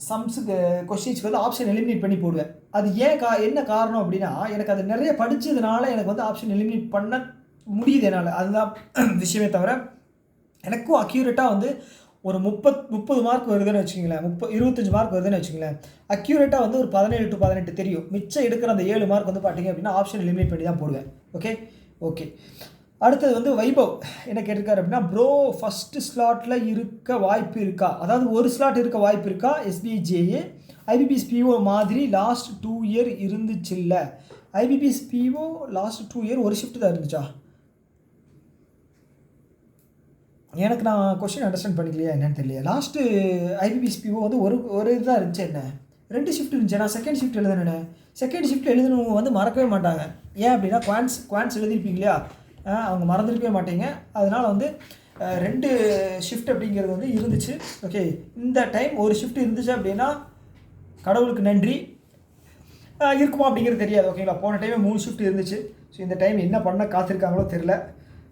சம்ஸுக்கு கொஸ்டின்ஸ்க்கு வந்து ஆப்ஷன் எலிமினேட் பண்ணி போடுவேன். அது என்ன காரணம் அப்படின்னா எனக்கு அது நிறைய படித்ததுனால எனக்கு வந்து ஆப்ஷன் எலிமினேட் பண்ண முடியுது என்னால். அதுதான் விஷயமே தவிர எனக்கும் அக்யூரேட்டாக வந்து ஒரு 30 மார்க் வருதுன்னு வச்சுக்கிங்களேன், 25 மார்க் வருதுன்னு வச்சுக்கிங்களேன், அக்யூரேட்டாக வந்து ஒரு 17 to 18 தெரியும். மிச்சம் எடுக்கிற அந்த 7 மார்க் வந்து பார்த்தீங்க அப்படின்னா ஆப்ஷன் எலிமினேட் பண்ணி தான் போடுவேன். ஓகே. அடுத்தது வந்து வைபவ் என்ன கேட்டிருக்காரு அப்படின்னா, ப்ரோ ஃபஸ்ட்டு ஸ்லாட்டில் இருக்க வாய்ப்பு இருக்கா, அதாவது ஒரு ஸ்லாட் இருக்க வாய்ப்பு இருக்கா எஸ்பிஜேஏ ஐபிபிஎஸ் பிஓ மாதிரி லாஸ்ட் 2 year இருந்துச்சுல்ல? ஐபிபிஎஸ் பிஓ லாஸ்ட் 2 year ஒரு ஷிஃப்ட் தான் இருந்துச்சா? எனக்கு நான் கொஸ்டின் அண்டர்ஸ்டாண்ட் பண்ணிக்கலையா என்னன்னு தெரியல. லாஸ்ட்டு ஐபிபிஎஸ் பிஓ வந்து ஒரு இதுதான் இருந்துச்சு, என்ன 2 ஷிஃப்ட் இருந்துச்சு. நான் செகண்ட் ஷிஃப்ட் எழுதுனேன். செகண்ட் ஷிஃப்ட் எழுதுனவங்க வந்து மறக்கவே மாட்டாங்க. ஏன் அப்படின்னா குவான்ஸ் எழுதிருப்பீங்க இல்லையா, அவங்க மறந்துருக்கவே மாட்டீங்க. அதனால் வந்து 2 ஷிஃப்ட் அப்படிங்கிறது வந்து இருந்துச்சு. ஓகே, இந்த டைம் ஒரு ஷிஃப்ட் இருந்துச்சு அப்படின்னா கடவுளுக்கு நன்றி. இருக்குமா அப்படிங்கிறது தெரியாது. ஓகேங்களா, போன டைம் 3 ஷிஃப்ட் இருந்துச்சு. ஸோ இந்த டைம் என்ன பண்ண காத்திருக்காங்களோ தெரில.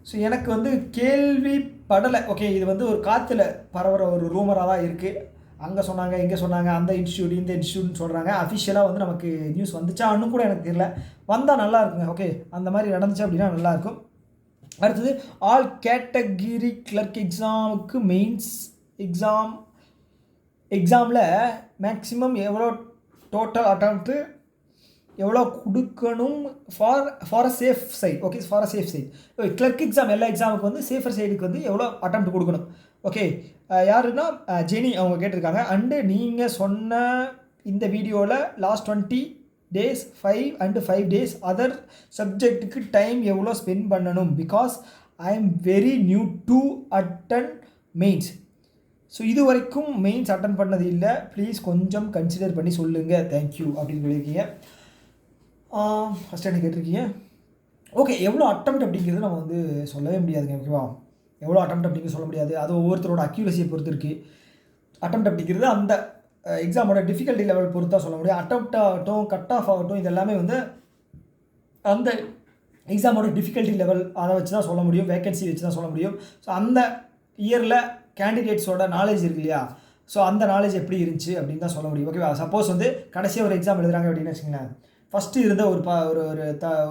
ஸோ எனக்கு வந்து கேள்விப்படலை. ஓகே, இது வந்து ஒரு காற்றுல பரவுற ஒரு ரூமராக தான் இருக்குது. அங்கே சொன்னாங்க, இங்கே சொன்னாங்க, அந்த இன்ஸ்டியூட் இந்த இன்ஸ்டியூட்னு சொல்கிறாங்க. அஃபிஷியலாக வந்து நமக்கு நியூஸ் வந்துச்சா இன்னும் கூட எனக்கு தெரியல. வந்தால் நல்லா இருக்குங்க. ஓகே, அந்த மாதிரி நடந்துச்சு அப்படின்னா நல்லாயிருக்கும். அடுத்தது ஆல் கேட்டகிரி கிளர்க் எக்ஸாமுக்கு மெயின்ஸ் எக்ஸாமில் மேக்ஸிமம் எவ்வளோ டோட்டல் அட்டம்ப்ட்டு எவ்வளோ கொடுக்கணும் for a safe side. Okay, for a safe side. Okay, clerk exam எல்லா எக்ஸாமுக்கு வந்து சேஃபர் சைடுக்கு வந்து எவ்வளோ அட்டம்ப்ட் கொடுக்கணும். ஓகே, யாருன்னா ஜெனி அவங்க கேட்டிருக்காங்க. அண்டு நீங்கள் சொன்ன இந்த வீடியோவில் last 20 days 5 and 5 days other சப்ஜெக்ட்டுக்கு டைம் எவ்வளோ ஸ்பெண்ட் பண்ணணும், because I am very new to attend mains. So இது வரைக்கும் மெயின்ஸ் அட்டன் பண்ணது இல்லை, ப்ளீஸ் கொஞ்சம் கன்சிடர் பண்ணி சொல்லுங்கள், தேங்க்யூ அப்படின்னு சொல்லியிருக்கீங்க. ஃபஸ்ட் என்ன கேட்டிருக்கீங்க. ஓகே, எவ்வளோ அட்டம்ப்ட் அப்படிங்கிறது நம்ம வந்து சொல்லவே முடியாதுங்க. ஓகேவா, எவ்வளோ அட்டம்ப்ட் அப்படிங்கிறது சொல்ல முடியாது. அது ஒவ்வொருத்தரோட அக்யூரஸியை பொறுத்து இருக்குது. அட்டம்ப்ட் அப்படிங்கிறது அந்த எக்ஸாமோட டிஃபிகல்ட்டி லெவல் பொறுத்து தான் சொல்ல முடியும். அட்டம்ப்ட் ஆகட்டும், கட் ஆஃப் ஆகட்டும், இது எல்லாமே வந்து அந்த எக்ஸாமோட டிஃபிகல்ட்டி லெவல் அதை வச்சு தான் சொல்ல முடியும், வேகன்சி வச்சு தான் சொல்ல முடியும். ஸோ அந்த இயரில் கேண்டிடேட்ஸோட நாலேஜ் இருக்கு இல்லையா, ஸோ அந்த நாலேஜ் எப்படி இருந்துச்சு அப்படின்னு தான் சொல்ல முடியும். ஓகேவா, சப்போஸ் வந்து கடைசியாக ஒரு எக்ஸாம் எழுதுறாங்க அப்படின்னு வச்சுங்களேன், ஃபஸ்ட்டு இருந்த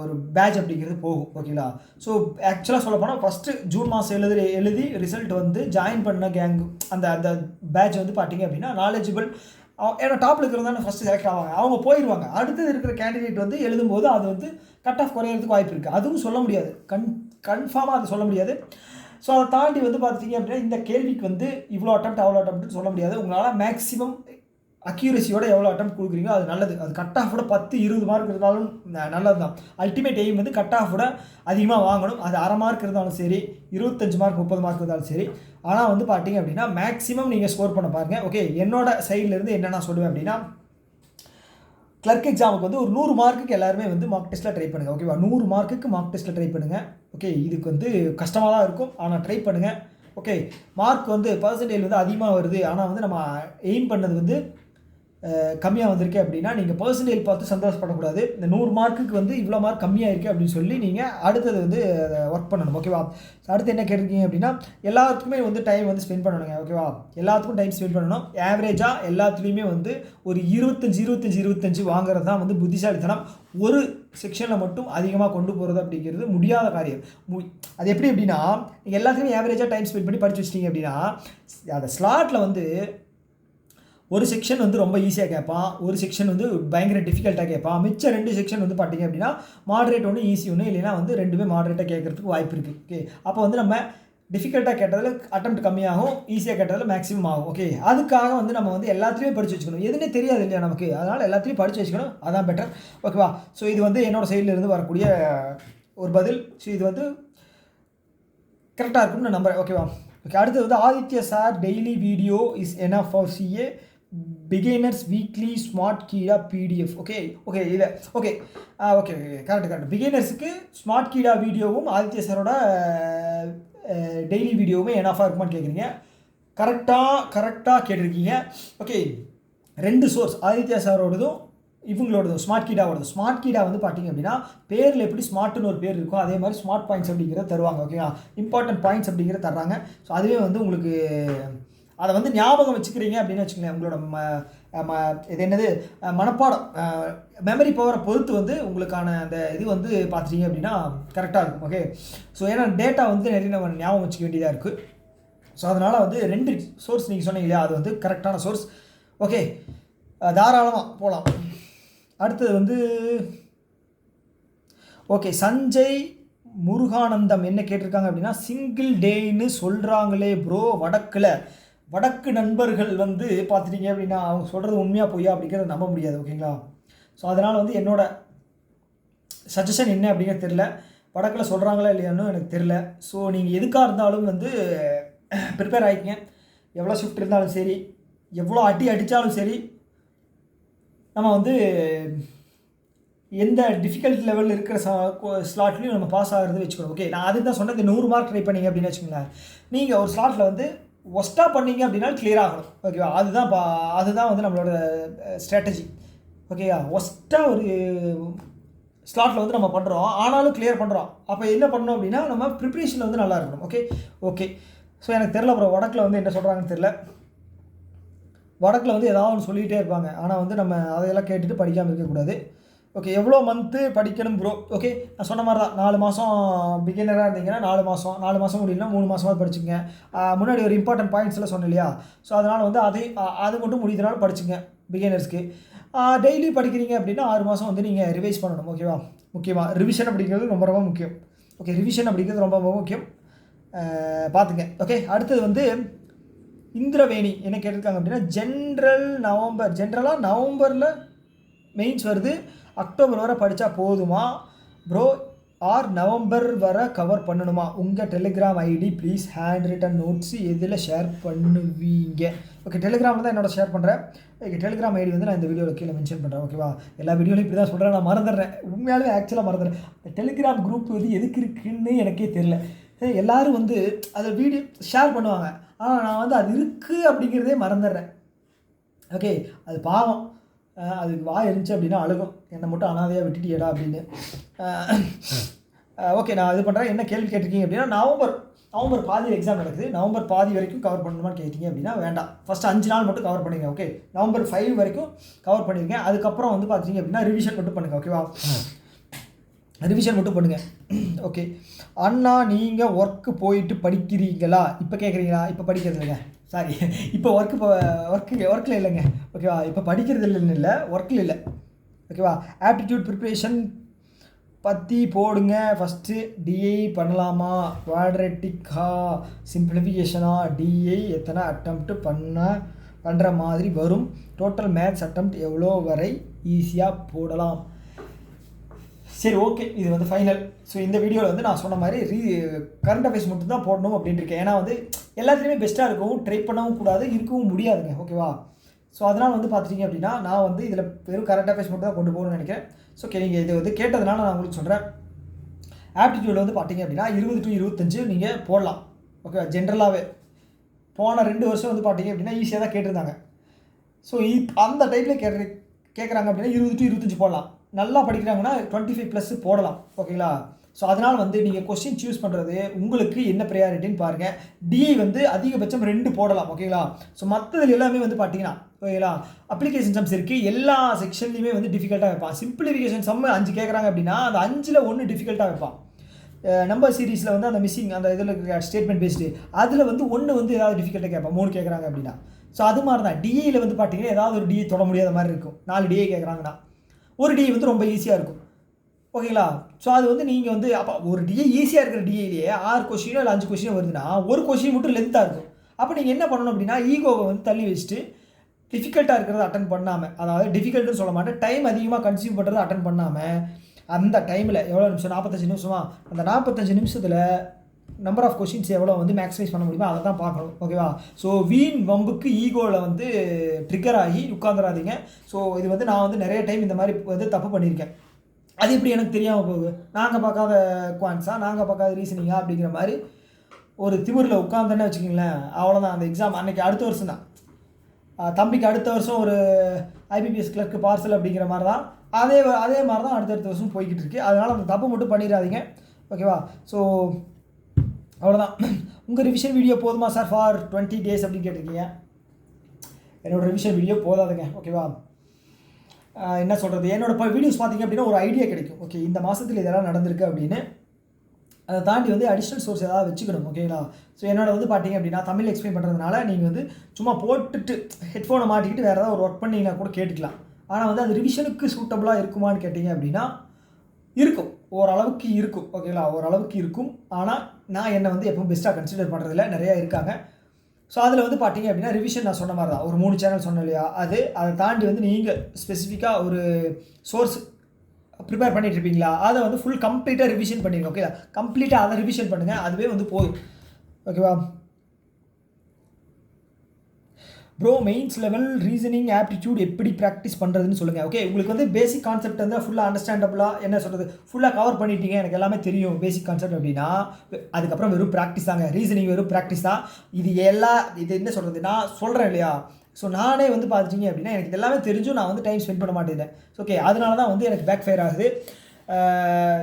ஒரு பேட்ச் அப்படிங்கிறது போகும். ஓகேங்களா, ஸோ ஆக்சுவலாக சொல்ல போனால் ஃபஸ்ட்டு ஜூன் மாதம் எழுதி ரிசல்ட் வந்து ஜாயின் பண்ண கேங் அந்த பேட்ச் வந்து பார்த்தீங்க அப்படின்னா நாலேஜபிள். ஏன்னா டாப்பில் இருக்கிறது தானே ஃபஸ்ட்டு செலக்ட் ஆவாங்க, அவங்க போயிடுவாங்க. அடுத்தது இருக்கிற கேண்டிடேட் வந்து எழுதும்போது அது வந்து கட் ஆஃப் குறையிறதுக்கு வாய்ப்பு இருக்குது. அதுவும் சொல்ல முடியாது, கன்ஃபார்மாக அது சொல்ல முடியாது. ஸோ அதை தாண்டி வந்து பார்த்தீங்க அப்படின்னா இந்த கேள்விக்கு வந்து இவ்வளோ அட்டம்ப்ட் அவ்வளோ அட்டம்ப்ட்னு சொல்ல முடியாது. உங்களால் மேக்ஸிமம் அக்யூரஸியோட எவ்வளோ அட்டம் கொடுக்குறீங்களோ அது நல்லது. அது கட் ஆஃபோட 10-20 மார்க் இருந்தாலும் நல்லது தான். அல்டிமேட் எய்ம் வந்து கட் ஆஃபோட அதிகமாக வாங்கணும். அது அரை மார்க் இருந்தாலும் சரி, 25 மார்க் 30 மார்க் இருந்தாலும் சரி. ஆனால் வந்து பார்த்தீங்க அப்படின்னா மேக்ஸிமம் நீங்கள் ஸ்கோர் பண்ண பாருங்கள். ஓகே, என்னோட சைட்லேருந்து என்ன நான் சொல்லுவேன் அப்படின்னா, கிளர்க் எக்ஸாமுக்கு வந்து ஒரு 100 மார்க்குக்கு எல்லாருமே வந்து மார்க் டெஸ்ட்டில் ட்ரை பண்ணுங்கள். ஓகேவா, 100 மார்க்குக்கு மார்க் டெஸ்ட்டில் ட்ரை பண்ணுங்கள். ஓகே, இதுக்கு வந்து கஷ்டமாக தான் இருக்கும், ஆனால் ட்ரை பண்ணுங்கள். ஓகே, மார்க் வந்து பர்சன்டேஜ் வந்து அதிகமாக வருது, ஆனால் வந்து நம்ம எய்ம் பண்ணது வந்து கம்மியாக வந்திருக்கு அப்படின்னா நீங்கள் பர்சன்டேஜ் பார்த்து சந்தோஷப்படக்கூடாது. இந்த 100 மார்க்குக்கு வந்து இவ்வளோ மார்க் கம்மியாக இருக்குது அப்படின்னு சொல்லி நீங்கள் அடுத்தது வந்து ஒர்க் பண்ணணும். ஓகேவா, அடுத்து என்ன கேட்டிருக்கீங்க அப்படின்னா எல்லாத்துக்குமே வந்து டைம் வந்து ஸ்பெண்ட் பண்ணணுங்க. ஓகேவா, எல்லாத்துக்கும் டைம் ஸ்பெண்ட் பண்ணணும். ஆவரேஜாக எல்லாத்துலேயுமே வந்து ஒரு 25 வாங்குறது தான் வந்து புத்திசாலித்தனம். ஒரு செக்ஷனில் மட்டும் அதிகமாக கொண்டு போகிறது அப்படிங்கிறது முடியாத காரியம். அது எப்படி அப்படின்னா, நீங்கள் எல்லாத்துக்குமே ஆவரேஜாக டைம் ஸ்பெண்ட் பண்ணி படித்து வச்சிட்டிங்க அப்படின்னா அந்த ஸ்லாட்டில் வந்து ஒரு செக்ஷன் வந்து ரொம்ப ஈஸியாக கேட்பான், ஒரு செக்ஷன் வந்து பயங்கர டிஃபிகல்ட்டாக கேட்பான். மிச்சம் 2 செக்ஷன் வந்து பார்த்தீங்க அப்படின்னா மாடரேட் ஒன்று ஈஸி ஒன்று, இல்லைன்னா வந்து ரெண்டுமே மாடரேட்டாக கேட்குறதுக்கு வாய்ப்பு இருக்குது. ஓகே, அப்போ வந்து நம்ம டிஃபிகல்ட்டாக கேட்டதில் அட்டம்ப்ட் கம்மியாகும், ஈஸியாக கேட்டதில் மேக்ஸிமம் ஆகும். ஓகே, அதுக்காக வந்து நம்ம வந்து எல்லாத்துலேயும் படித்து வச்சுக்கணும். எதுனே தெரியாது இல்லையா நமக்கு, அதனால் எல்லாத்துலேயும் படித்து வச்சுக்கணும், அதான் பெட்டர். ஓகேவா, ஸோ இது வந்து என்னோடய சைட்லேருந்து வரக்கூடிய ஒரு பதில். ஸோ இது வந்து கரெக்டாக இருக்கும்னு நான் நம்புகிறேன். ஓகேவா, ஓகே, அடுத்து வந்து Aditya sir daily video is enough for CA beginners weekly smart Keeda PDF. Okay இது ஓகே கரெக்ட். பிகினர்ஸுக்கு ஸ்மார்ட் கீடா வீடியோவும் ஆதித்ய சாரோட டெய்லி வீடியோவுமே எனாஃபாக இருக்குமான்னு கேட்குறீங்க. கரெக்டாக கேட்டிருக்கீங்க. ஓகே, 2 சோர்ஸ், ஆதித்யா சாரோடதும் இவங்களோடதும் ஸ்மார்ட் கீடாவோடது. ஸ்மார்ட் கீடா வந்து பார்த்தீங்க அப்படின்னா பேரில் எப்படி ஸ்மார்ட்னு ஒரு பேர் இருக்கும், அதே மாதிரி ஸ்மார்ட் பாயிண்ட்ஸ் அப்படிங்கிறத தருவாங்க. ஓகேவா, இம்பார்ட்டன்ட் பாயிண்ட்ஸ் அப்படிங்கிறத தர்றாங்க. ஸோ அதுவே வந்து உங்களுக்கு அதை வந்து ஞாபகம் வச்சுக்கிறீங்க அப்படின்னு வச்சுக்கோங்களேன். உங்களோட இது என்னது மனப்பாடம் மெமரி பவரை பொறுத்து வந்து உங்களுக்கான அந்த இது வந்து பார்த்துட்டீங்க அப்படின்னா கரெக்டாக இருக்கும். ஓகே, ஸோ ஏன்னா டேட்டா வந்து நிறைய நம்ம ஞாபகம் வச்சுக்க வேண்டியதாக இருக்குது. ஸோ அதனால் வந்து 2 சோர்ஸ் நீங்கள் சொன்னீங்க இல்லையா, அது வந்து கரெக்டான சோர்ஸ். ஓகே, தாராளமாக போகலாம். அடுத்தது வந்து ஓகே, சஞ்சய் முருகானந்தம் என்ன கேட்டிருக்காங்க அப்படின்னா, சிங்கிள் டேன்னு சொல்கிறாங்களே ப்ரோ, வடக்கு நண்பர்கள் வந்து பார்த்துட்டிங்க அப்படின்னா அவங்க சொல்கிறது உண்மையாக பொய்யா அப்படிங்கிறத நம்ப முடியாது. ஓகேங்களா, ஸோ அதனால் வந்து என்னோட சஜஷன் என்ன அப்படிங்கிறது தெரில, வடக்கில் சொல்கிறாங்களா இல்லையான்னு எனக்கு தெரில. ஸோ நீங்கள் எதுக்காக இருந்தாலும் வந்து ப்ரிப்பேர் ஆகிக்கங்க. எவ்வளோ ஷிஃப்ட் இருந்தாலும் சரி, எவ்வளோ அடித்தாலும் சரி, நம்ம வந்து எந்த டிஃபிகல்ட் லெவலில் இருக்கிற ஸ்லாட்லேயும் நம்ம பாஸ் ஆகிறது வச்சுக்கணும். ஓகே, நான் அதுக்கு தான் சொன்னேன். இந்த 100 மார்க் ட்ரை பண்ணிங்க அப்படின்னு வச்சுக்கோங்களேன். நீங்கள் ஒரு ஸ்லாட்டில் வந்து ஒஸ்ட்டாக பண்ணீங்க அப்படின்னா கிளியர் ஆகணும். ஓகேவா? அதுதான் வந்து நம்மளோட ஸ்ட்ராட்டஜி. ஓகேவா? ஒஸ்ட்டாக ஒரு ஸ்லாட்டில் வந்து நம்ம பண்ணுறோம், ஆனாலும் கிளியர் பண்ணுறோம். அப்போ என்ன பண்ணணும் அப்படின்னா நம்ம ப்ரிப்ரேஷனில் வந்து நல்லா இருக்கணும். ஓகே. ஸோ எனக்கு தெரில அப்புறம் வடக்கில் வந்து என்ன சொல்கிறாங்கன்னு தெரில. வடக்கில் வந்து ஏதாவது ஒன்று சொல்லிகிட்டே இருப்பாங்க. ஆனால் வந்து நம்ம அதையெல்லாம் கேட்டுட்டு படிக்காமல் இருக்கக்கூடாது. ஓகே. எவ்வளோ மந்த்து படிக்கணும் ப்ரோ? ஓகே, நான் சொன்ன மாதிரி தான் 4 மாதம் பிகினராக இருந்தீங்கன்னா 4 மாதம் முடியலன்னா 3 மாதமாவது படிச்சுங்க. முன்னாடி ஒரு இம்பார்ட்டன்ட் பாயிண்ட்ஸ்லாம் சொன்னேன் இல்லையா? ஸோ அதனால் வந்து அது மட்டும் முடியுதுனாலும் படிச்சுங்க பிகினர்ஸ்க்கு. டெய்லி படிக்கிறீங்க அப்படின்னா 6 மாதம் வந்து நீங்கள் ரிவைஸ் பண்ணணும். ஓகேவா? முக்கியமாக ரிவிஷன் அப்படிங்கிறது ரொம்ப ரொம்ப முக்கியம். ஓகே, ரிவிஷன் அப்படிங்கிறது ரொம்ப ரொம்ப முக்கியம். பார்த்துங்க. ஓகே, அடுத்தது வந்து இந்திரவேணி என்ன கேட்டிருக்காங்க அப்படின்னா ஜென்ரலாக நவம்பரில் மெயின்ஸ் வருது, அக்டோபர் வரை படித்தா போதுமா ப்ரோ, ஆர் நவம்பர் வரை கவர் பண்ணணுமா? உங்கள் Telegram ID please, hand written notes எதில் ஷேர் பண்ணுவீங்க? ஓகே, டெலிகிராமில் தான் என்னோட ஷேர் பண்ணுறேன். ஓகே, டெலிகிராம் ஐடி வந்து நான் இந்த வீடியோவில் கீழே மென்ஷன் பண்ணுறேன். ஓகேவா? எல்லா வீடியோலையும் இப்படி தான் சொல்கிறேன், நான் மறந்துடுறேன். உண்மையாலுமே ஆக்சுவலாக மறந்துடுறேன். இந்த டெலிகிராம் குரூப் வந்து எதுக்கு இருக்குன்னு எனக்கே தெரில. எல்லோரும் வந்து அதை வீடியோ ஷேர் பண்ணுவாங்க, ஆனால் நான் வந்து அது இருக்குது அப்படிங்கிறதே மறந்துடுறேன். ஓகே, அது பாவம். அதுக்கு வாய் இருந்துச்சு அப்படின்னா அழுகும், என்னை மட்டும் அனாதையாக விட்டுட்டியடா அப்படின்னு. ஓகே, நான் இது பண்ணுறேன். என்ன கேள்வி கேட்டிருக்கீங்க அப்படின்னா நவம்பர் பாதி எக்ஸாம் நடக்குது, நவம்பர் பாதி வரைக்கும் கவர் பண்ணணுமான்னு கேட்டிங்க அப்படின்னா வேண்டாம். ஃபஸ்ட்டு 5 நாள் மட்டும் கவர் பண்ணிங்க. ஓகே, நவம்பர் 5 வரைக்கும் கவர் பண்ணியிருக்கேன். அதுக்கப்புறம் வந்து பார்த்தீங்க அப்படின்னா ரிவிஷன் மட்டும் பண்ணுங்கள். ஓகேவா? ரிவிஷன் மட்டும் பண்ணுங்கள். ஓகே, அண்ணா நீங்கள் ஒர்க்கு போயிட்டு படிக்கிறீங்களா? இப்போ கேட்குறீங்களா? இப்போ படிக்கிறது இல்லைங்க, சாரி, இப்போ ஒர்க்கில் இல்லைங்க. ஓகேவா? இப்போ படிக்கிறது இல்லைன்னு இல்லை, ஒர்க்கில் இல்லை. ஓகேவா? ஆப்டிடியூட் ப்ரிப்ரேஷன் பற்றி போடுங்க. ஃபஸ்ட்டு டிஐ பண்ணலாமா, குவாட்ரேட்டிக்கா, சிம்பிளிஃபிகேஷனா? டிஐ எத்தனை அட்டம்ப்ட் பண்ணுற மாதிரி வரும்? டோட்டல் மேத்ஸ் அட்டம்ப்ட் எவ்வளோ வரை ஈஸியாக போடலாம்? சரி, ஓகே, இது வந்து ஃபைனல். ஸோ இந்த வீடியோவில் வந்து நான் சொன்ன மாதிரி கரண்ட் அஃபேர்ஸ் மட்டும் தான் போடணும் அப்படின்ட்டு இருக்கேன். ஏன்னா வந்து எல்லாத்துலேயுமே பெஸ்ட்டாக இருக்கவும் ட்ரை பண்ணவும் கூடாது, இருக்கவும் முடியாதுங்க. ஓகேவா? ஸோ அதனால் வந்து பார்த்துட்டிங்க அப்படின்னா நான் வந்து இதில் வெறும் கரண்ட் அஃபேர்ஸ் மட்டும் தான் கொண்டு போகணும்னு நினைக்கிறேன். ஸோ ஓகே, நீங்கள் இது வந்து கேட்டதுனால நான் உங்களுக்கு சொல்கிறேன். ஆப்டிடியூடில் வந்து பார்த்தீங்க அப்படின்னா 20 to 25 நீங்கள் போடலாம். ஓகே, ஜென்ரலாகவே போன 2 வருஷம் வந்து பார்த்தீங்க அப்படின்னா ஈஸியாக தான் கேட்டிருந்தாங்க. ஸோ அந்த டைப்பில் கேட்குறாங்க அப்படின்னா 20 to 25 போடலாம். நல்லா படிக்கிறாங்கன்னா 25+ போடலாம். ஓகேங்களா? ஸோ அதனால் வந்து நீங்கள் கொஸ்டின் சூஸ் பண்ணுறது உங்களுக்கு என்ன ப்ரையாரிட்டின்னு பாருங்கள். டிஐ வந்து அதிகபட்சம் 2 போடலாம். ஓகேங்களா? ஸோ மற்றதில் எல்லாமே வந்து பார்த்தீங்கன்னா ஓகேங்களா, அப்ளிகேஷன் சம்ஸ் இருக்குது, எல்லா செக்ஷன்லையுமே வந்து டிஃபிகல்ட்டாக வைப்பான். சிம்பிளிஃபிகேஷன் சம் 5 கேட்குறாங்க அப்படின்னா அந்த 5ல் 1 டிஃபிகல்ட்டாக வைப்பான். நம்பர் சீரீஸில் வந்து அந்த மிஸ்ஸிங் அந்த இதில் ஸ்டேட்மெண்ட் பேஸ்டு அதில் வந்து 1 வந்து ஏதாவது டிஃபிகல்ட்டாக கேட்பான், 3 கேட்குறாங்க அப்படின்னா. ஸோ அது மாதிரி தான் டிஐயில் வந்து பார்த்தீங்கன்னா ஏதாவது ஒரு டிஐ தொட முடியாத மாதிரி இருக்கும். 4 டிஐ கேட்குறாங்கன்னா ஒரு டிஐ வந்து ரொம்ப ஈஸியாக இருக்கும். ஓகேங்களா? ஸோ அது வந்து நீங்கள் வந்து அப்போ ஒரு டிஐ ஈஸியாக இருக்கிற டிஐலேயே 6 கொஸ்டினோ இல்லை 5 கொஸ்டினோ வருதுன்னா ஒரு கொஸ்டின் மட்டும் லென்த்தாக இருக்கும். அப்போ நீங்கள் என்ன பண்ணணும் அப்படின்னா ஈகோவை வந்து தள்ளி வச்சுட்டு டிஃபிகல்ட்டாக இருக்கிறத அட்டன் பண்ணாமல், அதாவது டிஃபிகல்ட்டுன்னு சொல்ல மாட்டேன், டைம் அதிகமாக கன்சியூம் பண்ணுறதை அட்டன் பண்ணாமல் அந்த டைமில் எவ்வளோ நிமிஷம், 45 நிமிஷமா, அந்த 45 நிமிஷத்தில் நம்பர் ஆஃப் கொஸ்டின்ஸ் எவ்வளோ வந்து மேக்ஸிமைஸ் பண்ண முடியுமோ அதை தான் பார்க்கணும். ஓகேவா? ஸோ வீண் வம்புக்கு ஈகோவில் வந்து ட்ரிக்கர் ஆகி உட்காந்துடாதீங்க. ஸோ இது வந்து நான் வந்து நிறைய டைம் இந்த மாதிரி வந்து தப்பு பண்ணியிருக்கேன். அது எப்படி எனக்கு தெரியாமல் போகுது, நாங்கள் பார்க்காத குவான்ஸா, நாங்கள் பார்க்காத ரீசனிங்கா அப்படிங்கிற மாதிரி ஒரு திமிரில் உட்காந்துன்னு வச்சுக்கிங்களேன், அவ்வளோதான். அந்த எக்ஸாம் அன்றைக்கி அடுத்த வருஷம் தான், தம்பிக்கு அடுத்த வருஷம் ஒரு ஐபிபிஎஸ் கிளர்க்கு பார்சல் அப்படிங்கிற மாதிரி தான், அதே மாதிரி தான் அடுத்தடுத்த வருஷம் போய்கிட்டு இருக்குது. அதனால் அந்த தப்பு மட்டும் பண்ணிடாதீங்க. ஓகேவா? ஸோ அவ்வளோதான். உங்கள் ரிவிஷன் வீடியோ போதுமா சார் ஃபார் 20 days அப்படின்னு கேட்டிருக்கீங்க. என்னோடய ரிவிஷன் வீடியோ போதாதுங்க. ஓகேவா? என்ன சொல்கிறது, என்னோடய வீடியோஸ் பார்த்தீங்க அப்படின்னா ஒரு ஐடியா கிடைக்கும். ஓகே, இந்த மாதத்தில் இதெல்லாம் நடந்திருக்கு அப்படின்னு. அதை தாண்டி வந்து அடிஷ்னல் சோர்ஸ் ஏதாவது வச்சுக்கணும். ஓகேங்களா? ஸோ என்னோட வந்து பார்த்தீங்க அப்படின்னா தமிழ் எக்ஸ்பிளைன் பண்ணுறதுனால நீங்கள் வந்து சும்மா போட்டுட்டு ஹெட்ஃபோனை மாட்டிக்கிட்டு வேறு ஏதாவது ஒரு ஒர்க் பண்ணிங்கன்னா கூட கேட்டுக்கலாம். ஆனால் வந்து அது ரிவிஷனுக்கு சூட்டபுளாக இருக்குமான்னு கேட்டிங்க அப்படின்னா இருக்கும், ஓரளவுக்கு இருக்கும். ஓகேங்களா? ஓரளவுக்கு இருக்கும். ஆனால் நான் என்னை வந்து எப்பவும் பெஸ்ட்டாக கன்சிடர் பண்ணுறதில்ல, நிறையா இருக்காங்க. ஸோ அதில் வந்து பார்த்தீங்க அப்படின்னா ரிவிஷன் நான் சொன்ன மாதிரி தான் ஒரு 3 சேனல் சொன்னேன் இல்லையா, அதை தாண்டி வந்து நீங்கள் ஸ்பெசிஃபிக்காக ஒரு சோர்ஸ் ப்ரிப்பேர் பண்ணிட்டு இருப்பீங்களா, அதை வந்து ஃபுல் கம்ப்ளீட்டாக ரிவிஷன் பண்ணிடுங்க. ஓகே, கம்ப்ளீட்டாக அதை ரிவிஷன் பண்ணுங்கள், அதுவே வந்து போதும். ஓகேவா? Bro mains level reasoning aptitude எப்படி ப்ராக்டிஸ் பண்ணுறதுன்னு சொல்லுங்கள். ஓகே, உங்களுக்கு வந்து பேசிக் கான்செப்ட் வந்து ஃபுல்லாக அண்டர்ஸ்டாண்டபுளாக என்ன சொல்கிறது ஃபுல்லாக கவர் பண்ணிட்டீங்க, எனக்கு எல்லாமே தெரியும் பேசிக் கான்செப்ட் அப்படின்னா, அதுக்கப்புறம் வெறும் ப்ராக்டிஸ் தாங்க. ரீசனிங் வெறும் ப்ராக்டிஸ் தான். இது என்ன சொல்கிறது, நான் சொல்கிறேன் இல்லையா, ஸோ நானே வந்து பார்த்துட்டிங்க அப்படின்னா எனக்கு இது எல்லாமே தெரிஞ்சும் நான் வந்து டைம் ஸ்பெண்ட் பண்ண மாட்டேன். ஓகே, அதனால தான் வந்து எனக்கு பேக் ஃபயர் ஆகுது.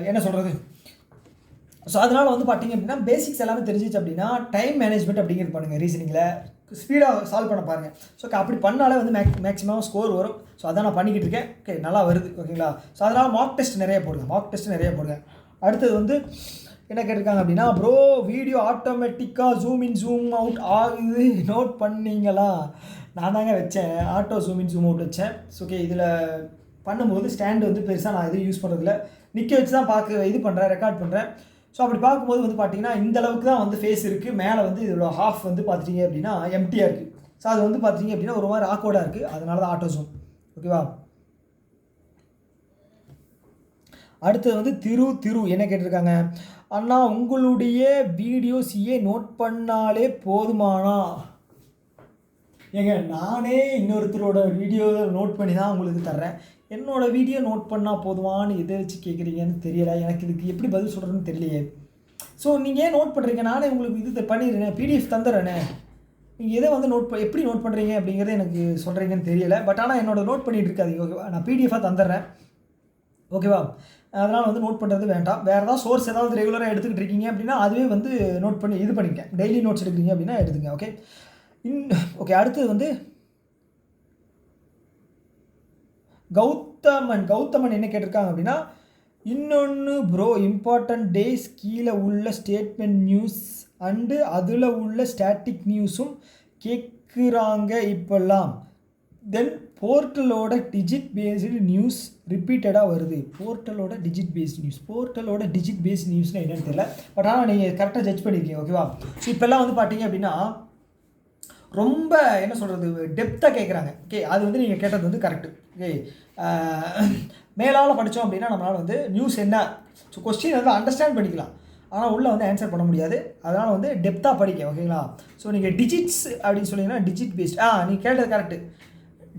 என்ன சொல்கிறது, ஸோ அதனால் வந்து பார்த்திங்க அப்படின்னா பேசிக்ஸ் எல்லாமே தெரிஞ்சிச்சு அப்படின்னா டைம் மேனேஜ்மெண்ட் அப்படிங்கிறது பண்ணுங்கள். ரீசனிங்கில் ஸ்பீடாக சால்வ் பண்ண பாருங்கள். ஸோ அப்படி பண்ணாலே வந்து மேக்ஸிமம் ஸ்கோர் வரும். ஸோ அதான் நான் பண்ணிக்கிட்டு இருக்கேன். ஓகே, நல்லா வருது. ஓகேங்களா, ஸோ அதனால் மார்க் டெஸ்ட் நிறைய போடுங்க. அடுத்தது வந்து என்ன கேட்டிருக்காங்க அப்படின்னா, ப்ரோ வீடியோ ஆட்டோமேட்டிக்காக ஜூம் இன் ஜூம் அவுட் ஆகுது, நோட் பண்ணிங்களா? நான் தாங்க வச்சேன், auto zoom in zoom out வச்சேன். ஓகே, இதில் பண்ணும்போது ஸ்டாண்டு வந்து பெருசாக நான் எதுவும் யூஸ் பண்ணுறதில்ல, நிற்க வச்சு தான் ரெக்கார்ட் பண்ணுறேன். ஸோ அப்படி பார்க்கும்போது வந்து பார்த்திங்கன்னா இந்த அளவுக்கு தான் வந்து ஃபேஸ் இருக்குது. மேலே வந்து இதோட ஹாஃப் வந்து பார்த்துட்டிங்க அப்படின்னா எம்டியாக இருக்குது. ஸோ அது வந்து பார்த்திங்க அப்படின்னா ஒரு மாதிரி ஆக்வர்டாக இருக்குது. அதனால தான் ஆட்டோ ஜூம். ஓகேவா, அடுத்தது வந்து திரு என்ன கேட்டிருக்காங்க, அண்ணா உங்களுடைய வீடியோஸையே நோட் பண்ணாலே போதுமானா? ஏங்க நானே இன்னொருத்தரோட வீடியோ நோட் பண்ணி தான் உங்களுக்கு தர்றேன். என்னோடய வீடியோ நோட் பண்ணால் போதுமான்னு எதை வச்சு கேட்குறீங்கன்னு தெரியலை. எனக்கு இதுக்கு எப்படி பதில் சொல்கிறதுன்னு தெரியலையே. ஸோ நீங்கள் ஏன் நோட் பண்ணுறீங்க, நானே உங்களுக்கு இது பண்ணிடுறேன், பிடிஎஃப் தந்துடுறேனே. நீங்கள் எதை வந்து எப்படி நோட் பண்ணுறீங்க அப்படிங்கிறது எனக்கு சொல்கிறீங்கன்னு தெரியலை. பட் ஆனால் என்னோடய நோட் பண்ணிகிட்டு இருக்காது. ஓகேவா, நான் பிடிஎஃபாக தந்துடுறேன். ஓகேவா, அதனால் வந்து நோட் பண்ணுறது வேண்டாம். வேறு ஏதாவது சோர்ஸ் ஏதாவது ரெகுலராக எடுத்துக்கிட்டு இருக்கீங்க அப்படின்னா அதுவே வந்து நோட் பண்ணி இது பண்ணிக்க. டெய்லி நோட்ஸ் எடுக்கிறீங்க அப்படின்னா எடுத்துங்க. ஓகே, ஓகே, அடுத்தது வந்து கௌதமன் என்ன கேட்டிருக்காங்க அப்படின்னா, இன்னொன்று ப்ரோ இம்பார்ட்டன்ட் டேஸ் கீழே உள்ள ஸ்டேட்மெண்ட் நியூஸ் அண்டு அதில் உள்ள ஸ்டாட்டிக் நியூஸும் கேட்குறாங்க இப்போல்லாம். தென் போர்ட்டலோட டிஜிட் பேஸ்டு நியூஸ் ரிப்பீட்டடாக வருது. போர்ட்டலோட டிஜிட் பேஸ்ட் நியூஸ்னால் என்னென்னு தெரியல. பட் ஆனால் நீங்கள் கரெக்டாக ஜட்ஜ் பண்ணியிருக்கீங்க. ஓகேவா, ஸோ இப்போல்லாம் வந்து பார்த்தீங்க அப்படின்னா ரொம்ப என்ன சொல்கிறது டெப்த்தாக கேட்குறாங்க. ஓகே, அது வந்து நீங்கள் கேட்டது வந்து கரெக்டு. ஓகே, மேலால் படித்தோம் அப்படின்னா நம்மளால் வந்து நியூஸ் என்ன, ஸோ கொஸ்டின் வந்து அண்டர்ஸ்டாண்ட் பண்ணிக்கலாம், ஆனால் உள்ளே வந்து ஆன்சர் பண்ண முடியாது. அதனால் வந்து டெப்த்தாக படிக்க. ஓகேங்களா, ஸோ நீங்கள் டிஜிட்ஸ் அப்படின்னு சொன்னீங்கன்னா டிஜிட் பேஸ்ட், நீங்கள் கேட்டது கரெக்டு,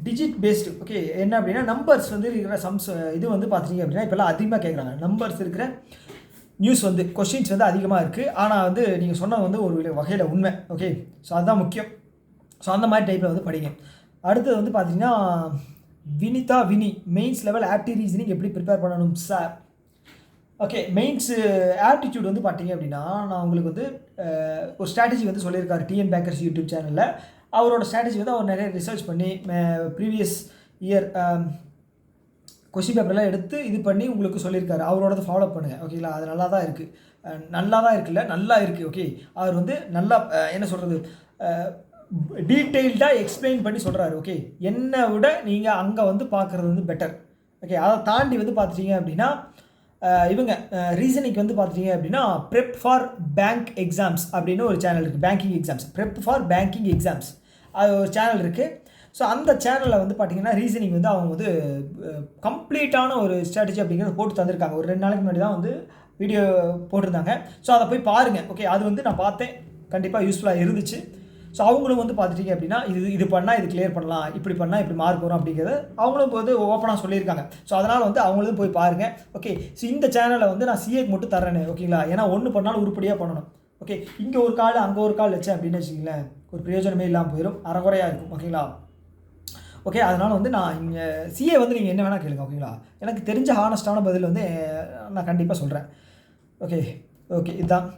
டிஜிட் பேஸ்டு. ஓகே, என்ன அப்படின்னா நம்பர்ஸ் வந்து இருக்கிற சம்ஸ் இது வந்து பார்த்துட்டிங்க அப்படின்னா இப்போல்லாம் அதிகமாக கேட்குறாங்க. நம்பர்ஸ் இருக்கிற நியூஸ் வந்து கொஸ்டின்ஸ் வந்து அதிகமாக இருக்குது. ஆனால் வந்து நீங்கள் சொன்னது வந்து ஒரு வகையில் உண்மை. ஓகே, ஸோ அதுதான் முக்கியம். ஸோ அந்த மாதிரி டைப்பில் வந்து படிங்க. அடுத்தது வந்து பார்த்திங்கன்னா வினி மெயின்ஸ் லெவல் ஆப்டி ரீசனிங் எப்படி ப்ரிப்பேர் பண்ணணும் சார்? ஓகே, மெயின்ஸு ஆப்டிடியூட் வந்து பார்த்திங்க அப்படின்னா நான் உங்களுக்கு வந்து ஒரு ஸ்ட்ராட்டஜி வந்து சொல்லியிருக்காரு டிஎன் பேக்கர்ஸ் யூடியூப் சேனலில். அவரோட ஸ்ட்ராட்டஜி வந்து அவர் நிறைய ரிசர்ச் பண்ணி ப்ரீவியஸ் இயர் கொஸ்டின் பேப்பர்லாம் எடுத்து இது பண்ணி உங்களுக்கு சொல்லியிருக்காரு. அவரோடது ஃபாலோ பண்ணுங்கள். ஓகேங்களா, அது நல்லா தான் இருக்குல்ல, நல்லா இருக்குது. ஓகே, அவர் வந்து நல்லா என்ன சொல்கிறது டீட்டெயில்டாக எக்ஸ்பிளைன் பண்ணி சொல்கிறாரு. ஓகே, என்னை விட நீங்கள் அங்கே வந்து பார்க்குறது வந்து பெட்டர். ஓகே, அதை தாண்டி வந்து பார்த்துட்டிங்க அப்படின்னா இவங்க ரீசனிங் வந்து பார்த்துட்டிங்க அப்படின்னா ப்ரெப் ஃபார் பேங்க் எக்ஸாம்ஸ் அப்படின்னு ஒரு சேனல் இருக்குது. Banking exams, prep for banking exams, அது ஒரு சேனல் இருக்குது. ஸோ அந்த சேனலில் வந்து பார்த்திங்கன்னா ரீசனிங் வந்து அவங்க வந்து கம்ப்ளீட்டான ஒரு ஸ்ட்ராட்டஜி அப்படிங்கிறத போட்டு தந்திருக்காங்க. ஒரு 2 நாளைக்கு முன்னாடி தான் வந்து வீடியோ போட்டிருந்தாங்க. ஸோ அதை போய் பாருங்கள். ஓகே, அது வந்து நான் பார்த்தேன், கண்டிப்பாக யூஸ்ஃபுல்லாக இருந்துச்சு. ஸோ அவங்களும் வந்து பார்த்துட்டிங்க அப்படின்னா இது பண்ணால் இது கிளியர் பண்ணலாம், இப்படி பண்ணால் இப்படி மார்க் வரும் அப்படிங்கிறத அவங்களும் வந்து ஓப்பனாக சொல்லியிருக்காங்க. ஸோ அதனால் வந்து அவங்களும் போய் பாருங்கள். ஓகே, ஸோ இந்த சேனலை வந்து நான் சிஏக்கு மட்டும் தர்றேன்னு. ஓகேங்களா, ஏன்னா ஒன்று பண்ணாலும் உருப்படியாக பண்ணணும். ஓகே, இங்கே ஒரு கால் அங்கே ஒரு கால் வச்சேன் அப்படின்னு வச்சுக்கிங்களேன், ஒரு பிரயோஜனமே இல்லாமல் போயிடும், அறகுறையாக இருக்கும். ஓகேங்களா, ஓகே, அதனால் வந்து நான் இங்கே சிஏ வந்து நீங்கள் என்ன வேணால் கேளுங்க. ஓகேங்களா, எனக்கு தெரிஞ்ச ஹானஸ்டான பதில் வந்து நான் கண்டிப்பாக சொல்கிறேன். ஓகே, இதுதான்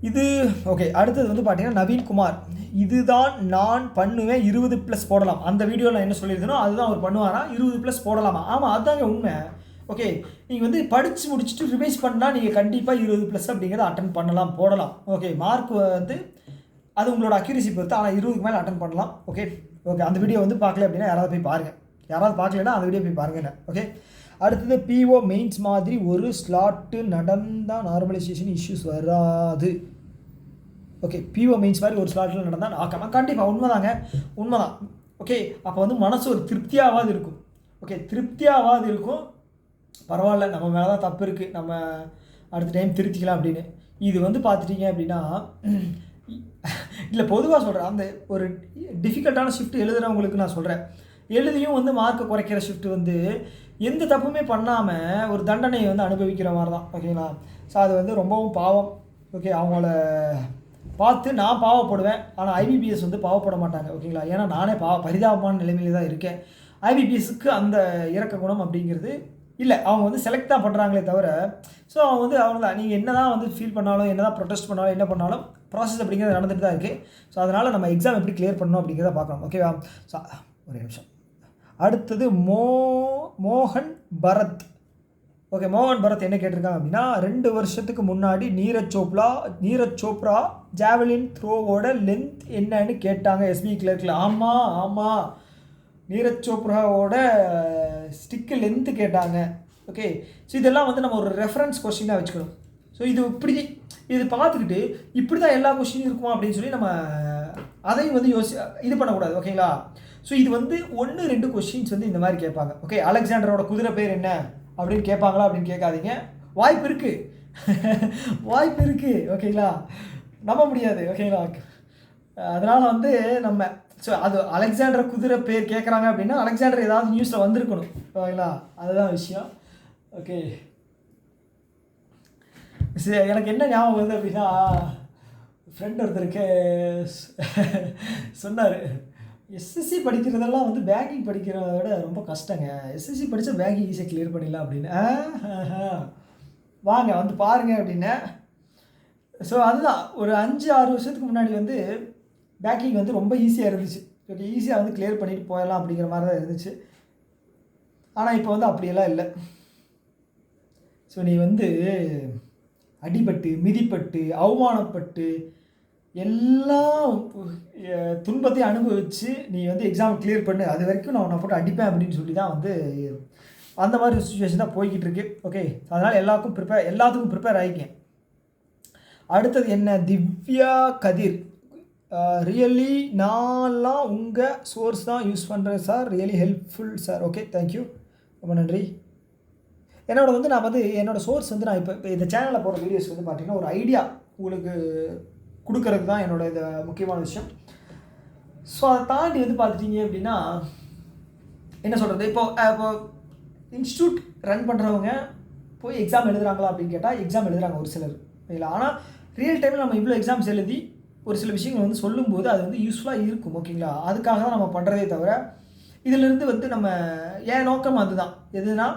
இது. ஓகே, அடுத்தது வந்து பார்த்தீங்கன்னா நவீன்குமார், இதுதான் நான் பண்ணுவேன் 20+ போடலாம். அந்த வீடியோவில் நான் என்ன சொல்லியிருந்தேனோ அதுதான் அவர் பண்ணுவாரா, 20+ போடலாமா? ஆமாம், அதுதாங்க உண்மை. ஓகே, நீங்கள் வந்து படித்து முடிச்சுட்டு ரிவைஸ் பண்ணால் நீங்கள் கண்டிப்பாக 20+ அப்படிங்கிறத அட்டன் பண்ணலாம், போடலாம். ஓகே, மார்க் வந்து அது உங்களோட அக்யூரசி பொறுத்து, ஆனால் 20க்கு மேலே அட்டன் பண்ணலாம். ஓகே, அந்த வீடியோ வந்து பார்க்கல அப்படின்னா யாராவது போய் பாருங்கள், யாராவது பார்க்கலன்னா அந்த வீடியோ போய் பாருங்கள். ஓகே, அடுத்தது பிஓ மெயின்ஸ் மாதிரி ஒரு ஸ்லாட்டு நடந்தால் நார்மலைசேஷன் இஷ்யூஸ் வராது. ஓகே, பிஓ மெயின்ஸ் மாதிரி ஒரு ஸ்லாட்டில் நடந்தால் கண்டிப்பாக உண்மைதான். ஓகே, அப்போ வந்து மனசு ஒரு திருப்தியாவது இருக்கும். ஓகே, திருப்தியாவது இருக்கும், பரவாயில்ல நம்ம மேலே தான் தப்பு இருக்குது, நம்ம அடுத்த டைம் திருத்திக்கலாம் அப்படின்னு. இது வந்து பார்த்துட்டிங்க அப்படின்னா இல்லை பொதுவாக சொல்கிறேன், அந்த ஒரு டிஃபிகல்ட்டான ஷிஃப்ட் எழுதுகிறவங்களுக்கு நான் சொல்கிறேன். எழுதியும் வந்து மார்க்கை குறைக்கிற ஷிஃப்ட் வந்து எந்த தப்புமே பண்ணாமல் ஒரு தண்டனையை வந்து அனுபவிக்கிற மாதிரி தான். ஓகேங்களா? ஸோ அது வந்து ரொம்பவும் பாவம். ஓகே, அவங்கள பார்த்து நான் பாவப்படுவேன், ஆனால் ஐபிபிஎஸ் வந்து பாவப்பட மாட்டாங்க. ஓகேங்களா? ஏன்னா நானே பரிதாபமான நிலைமையில தான் இருக்கேன். ஐபிபிஎஸ்க்கு அந்த இறக்க குணம் அப்படிங்கிறது இல்லை. அவங்க வந்து செலக்ட் தான் பண்ணுறாங்களே தவிர, ஸோ அவங்க வந்து அவ்வளோதான். நீங்கள் என்ன தான் வந்து ஃபீல் பண்ணாலும், என்ன தான் ப்ரொடெஸ்ட் பண்ணாலும், என்ன பண்ணாலும் ப்ராசஸ் அப்படிங்கிறது நடந்துட்டு தான் இருக்குது. ஸோ அதனால் நம்ம எக்ஸாம் எப்படி கிளியர் பண்ணணும் அப்படிங்கிறத பார்க்கணும். ஓகேவா? ஸோ ஒரு நிமிஷம். அடுத்தது மோகன் பரத். ஓகே, மோகன் பரத் என்ன கேட்டிருக்காங்க அப்படின்னா, 2 வருஷத்துக்கு முன்னாடி நீரஜ் சோப்ரா ஜாவலின் த்ரோவோட லென்த் என்னன்னு கேட்டாங்க எஸ்பி கிளர்க்கில். ஆமாம், நீரஜ் சோப்ராவோட ஸ்டிக்கு லென்த்து கேட்டாங்க. ஓகே, ஸோ இதெல்லாம் வந்து நம்ம ஒரு ரெஃபரன்ஸ் கொஸ்டினாக வச்சுக்கணும். ஸோ இது பார்த்துக்கிட்டு இப்படி தான் எல்லா கொஸ்டினும் இருக்குமா அப்படின்னு சொல்லி நம்ம அதையும் வந்து இது பண்ணக்கூடாது. ஓகேங்களா? ஸோ இது வந்து 1-2 கொஸ்டின்ஸ் வந்து இந்த மாதிரி கேட்பாங்க. ஓகே, அலெக்சாண்டரோட குதிரை பேர் என்ன அப்படின்னு கேட்பாங்களா அப்படின்னு கேட்காதீங்க. வாய்ப்பு இருக்குது. ஓகேங்களா? நம்ப முடியாது. ஓகேங்களா? அதனால் வந்து நம்ம ஸோ அது அலெக்சாண்டர் குதிரை பேர் கேட்குறாங்க அப்படின்னா அலெக்சாண்டர் ஏதாவது நியூஸில் வந்திருக்கணும். ஓகேங்களா? அதுதான் விஷயம். ஓகே, சரி, எனக்கு என்ன ஞாபகம் வருது அப்படின்னா, ஃப்ரெண்ட் ஒருத்தருக்கு சொன்னார், எஸ்எஸ்சி படிக்கிறதெல்லாம் வந்து பேங்கிங் படிக்கிறத விட ரொம்ப கஷ்டங்க, எஸ்எஸ்சி படித்தா பேங்கிங் ஈஸியாக கிளியர் பண்ணிடலாம் அப்படின்னு. வாங்க வந்து பாருங்கள் அப்படின்னு. ஸோ அதுதான் ஒரு 5-6 வருஷத்துக்கு முன்னாடி வந்து பேங்கிங் வந்து ரொம்ப ஈஸியாக இருந்துச்சு. ஓகே, ஈஸியாக வந்து கிளியர் பண்ணிட்டு போயிடலாம் அப்படிங்கிற மாதிரி தான் இருந்துச்சு. ஆனால் இப்போ வந்து அப்படியெல்லாம் இல்லை. ஸோ நீ வந்து அடிபட்டு, மிதிப்பட்டு, அவமானப்பட்டு, எல்லாம் துன்பத்தையும் அனுபவித்து நீ வந்து எக்ஸாம் கிளியர் பண்ணு, அது வரைக்கும் நான் உன்னை போட்டு அடிப்பேன் அப்படின்னு சொல்லி தான் வந்து அந்த மாதிரி ஒரு சுச்சுவேஷன் தான் போய்கிட்டு இருக்கு. ஓகே, அதனால் எல்லாத்துக்கும் ப்ரிப்பேர் ஆகிக்கேன். அடுத்தது என்ன, திவ்யா கதிர், ரியலி நான்லாம் உங்கள் சோர்ஸ் தான் யூஸ் பண்ணுறேன் sir, really helpful sir. Okay, thank you, ரொம்ப நன்றி. என்னோடய சோர்ஸ் வந்து நான் இப்போ இந்த சேனலில் போகிற வீடியோஸ் வந்து பார்த்திங்கன்னா ஒரு ஐடியா உங்களுக்கு கொடுக்கறது தான் என்னோட இது முக்கியமான விஷயம். ஸோ அதை தாண்டி வந்து பார்த்துட்டிங்க அப்படின்னா என்ன சொல்கிறது, இப்போ இன்ஸ்டியூட் ரன் பண்ணுறவங்க போய் எக்ஸாம் எழுதுகிறாங்களா அப்படின்னு கேட்டால் எக்ஸாம் எழுதுகிறாங்க ஒரு சிலர் இல்லை. ஆனால் ரியல் டைமில் நம்ம இவ்வளோ எக்ஸாம்ஸ் எழுதி ஒரு சில விஷயங்கள் வந்து சொல்லும்போது அது வந்து யூஸ்ஃபுல்லாக இருக்கும். ஓகேங்களா? அதுக்காக தான் நம்ம பண்ணுறதே தவிர இதிலிருந்து வந்து நம்ம ஏன் நோக்கம் அதுதான், எதுனா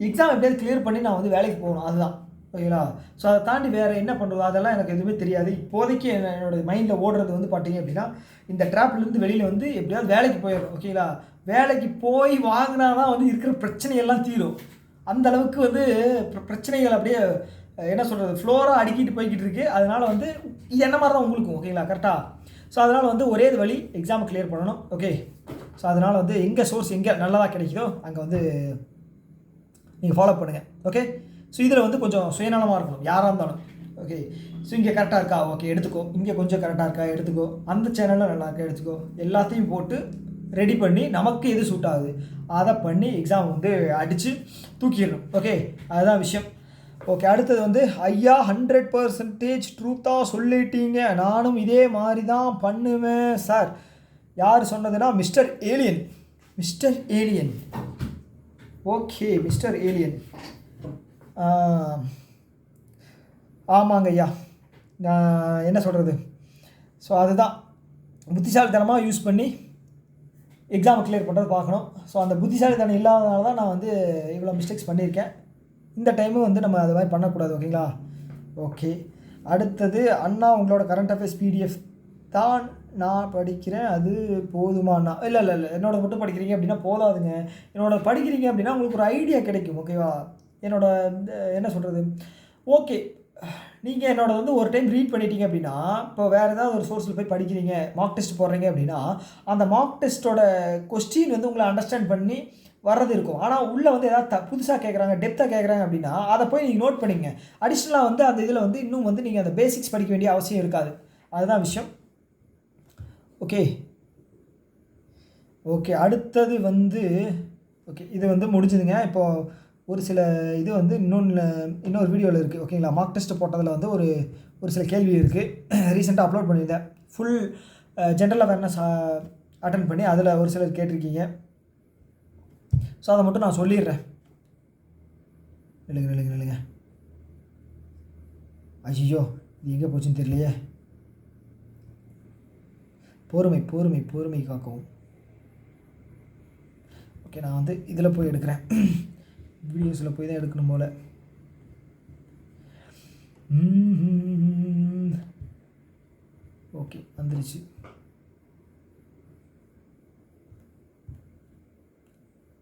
எக்ஸாம் எப்படியாவது கிளியர் பண்ணி நான் வந்து வேலைக்கு போகணும், அதுதான். ஓகேங்களா? ஸோ அதை தாண்டி வேறு என்ன பண்ணுறது அதெல்லாம் எனக்கு எதுவுமே தெரியாது. இப்போதைக்கு என்னோடய மைண்டில் ஓடுறது வந்து பார்த்திங்க அப்படின்னா இந்த ட்ராப்லேருந்து வெளியில் வந்து எப்படியாவது வேலைக்கு போயிடணும். ஓகேங்களா? வேலைக்கு போய் வாங்கினா தான் வந்து இருக்கிற பிரச்சனையெல்லாம் தீரும். அந்த அளவுக்கு வந்து பிரச்சனைகள் அப்படியே என்ன சொல்கிறது ஃப்ளோராக அடிக்கிட்டு போய்கிட்டு இருக்குது. அதனால் வந்து இது என்ன மாதிரி தான் உங்களுக்கும். ஓகேங்களா? கரெக்டாக? ஸோ அதனால் வந்து ஒரே வழி எக்ஸாம் கிளியர் பண்ணணும். ஓகே, ஸோ அதனால் வந்து எங்கே சோர்ஸ் எங்கே நல்லதாக கிடைக்குதோ அங்கே வந்து நீங்கள் ஃபாலோ பண்ணுங்கள். ஓகே, ஸோ இதில் வந்து கொஞ்சம் சுயநலமாக இருக்கணும் யாராக இருந்தாலும். ஓகே, ஸோ இங்கே கரெக்டாக இருக்கா, ஓகே எடுத்துக்கோ, இங்கே கொஞ்சம் கரெக்டாக இருக்கா எடுத்துக்கோ, அந்த சேனலில் நல்லா இருக்கா எடுத்துக்கோ, எல்லாத்தையும் போட்டு ரெடி பண்ணி நமக்கு எது சூட் ஆகுது அதை பண்ணி எக்ஸாம் வந்து அடித்து தூக்கிடணும். ஓகே, அதுதான் விஷயம். ஓகே, அடுத்தது வந்து ஐயா 100% ட்ரூத்தாக சொல்லிட்டீங்க, நானும் இதே மாதிரி தான் பண்ணுவேன் சார். யார் சொன்னதுன்னா mister alien. Okay, mister alien, ஆமாங்க ஐயா, நான் என்ன சொல்கிறது, ஸோ அதுதான் புத்திசாலித்தனமாக யூஸ் பண்ணி எக்ஸாமை கிளியர் பண்ணுறது பார்க்கணும். ஸோ அந்த புத்திசாலித்தனம் இல்லாதனால தான் நான் வந்து இவ்வளோ மிஸ்டேக்ஸ் பண்ணியிருக்கேன். இந்த டைமும் வந்து நம்ம அது மாதிரி பண்ணக்கூடாது. ஓகேங்களா? ஓகே, அடுத்தது அண்ணா உங்களோட கரண்ட் அஃபேர்ஸ் பிடிஎஃப் தான் நான் படிக்கிறேன், அது போதுமாண்ணா? இல்லை, என்னோட மட்டும் படிக்கிறீங்க அப்படின்னா போதாதுங்க. என்னோட படிக்கிறீங்க அப்படின்னா உங்களுக்கு ஒரு ஐடியா கிடைக்கும். ஓகேவா? என்னோட என்ன சொல்கிறது, ஓகே நீங்கள் என்னோட வந்து ஒரு டைம் ரீட் பண்ணிட்டீங்க அப்படின்னா, இப்போ வேறு ஏதாவது ஒரு சோர்ஸில் போய் படிக்கிறீங்க, மார்க் டெஸ்ட் போடுறீங்க அப்படின்னா அந்த மார்க் டெஸ்ட்டோட கொஸ்டின் வந்து உங்களை அண்டர்ஸ்டாண்ட் பண்ணி வர்றது இருக்கும். ஆனால் உள்ளே வந்து ஏதாவது புதுசாக கேட்குறாங்க, டெப்த்தாக கேட்குறாங்க அப்படின்னா அதை போய் நீங்கள் நோட் பண்ணிங்க. அடிஷ்னலாக வந்து அந்த இதில் வந்து இன்னும் வந்து நீங்கள் அந்த பேசிக்ஸ் படிக்க வேண்டிய அவசியம் இருக்காது. அதுதான் விஷயம். ஓகே, அடுத்தது வந்து ஓகே இது வந்து முடிஞ்சுதுங்க. இப்போது ஒரு சில இது வந்து இன்னொரு வீடியோவில் இருக்குது. ஓகேங்களா? மார்க் டெஸ்ட்டு போட்டதில் வந்து ஒரு சில கேள்வி இருக்குது, ரீசெண்டாக அப்லோட் பண்ணியிருந்தேன். ஃபுல் ஜென்ரல் அவேர்னஸ் அட்டன் பண்ணி அதில் ஒரு சிலர் கேட்டிருக்கீங்க. ஸோ அதை மட்டும் நான் சொல்லிடுறேன். இல்லைங்க ஐயோ இது எங்கே போச்சுன்னு தெரியலையே. பொறுமை காக்கவும். ஓகே, நான் வந்து இதில் போய் எடுக்கிறேன். வீடியோஸில் போய் தான் எடுக்கணும் போல். ஓகே, வந்துருச்சு.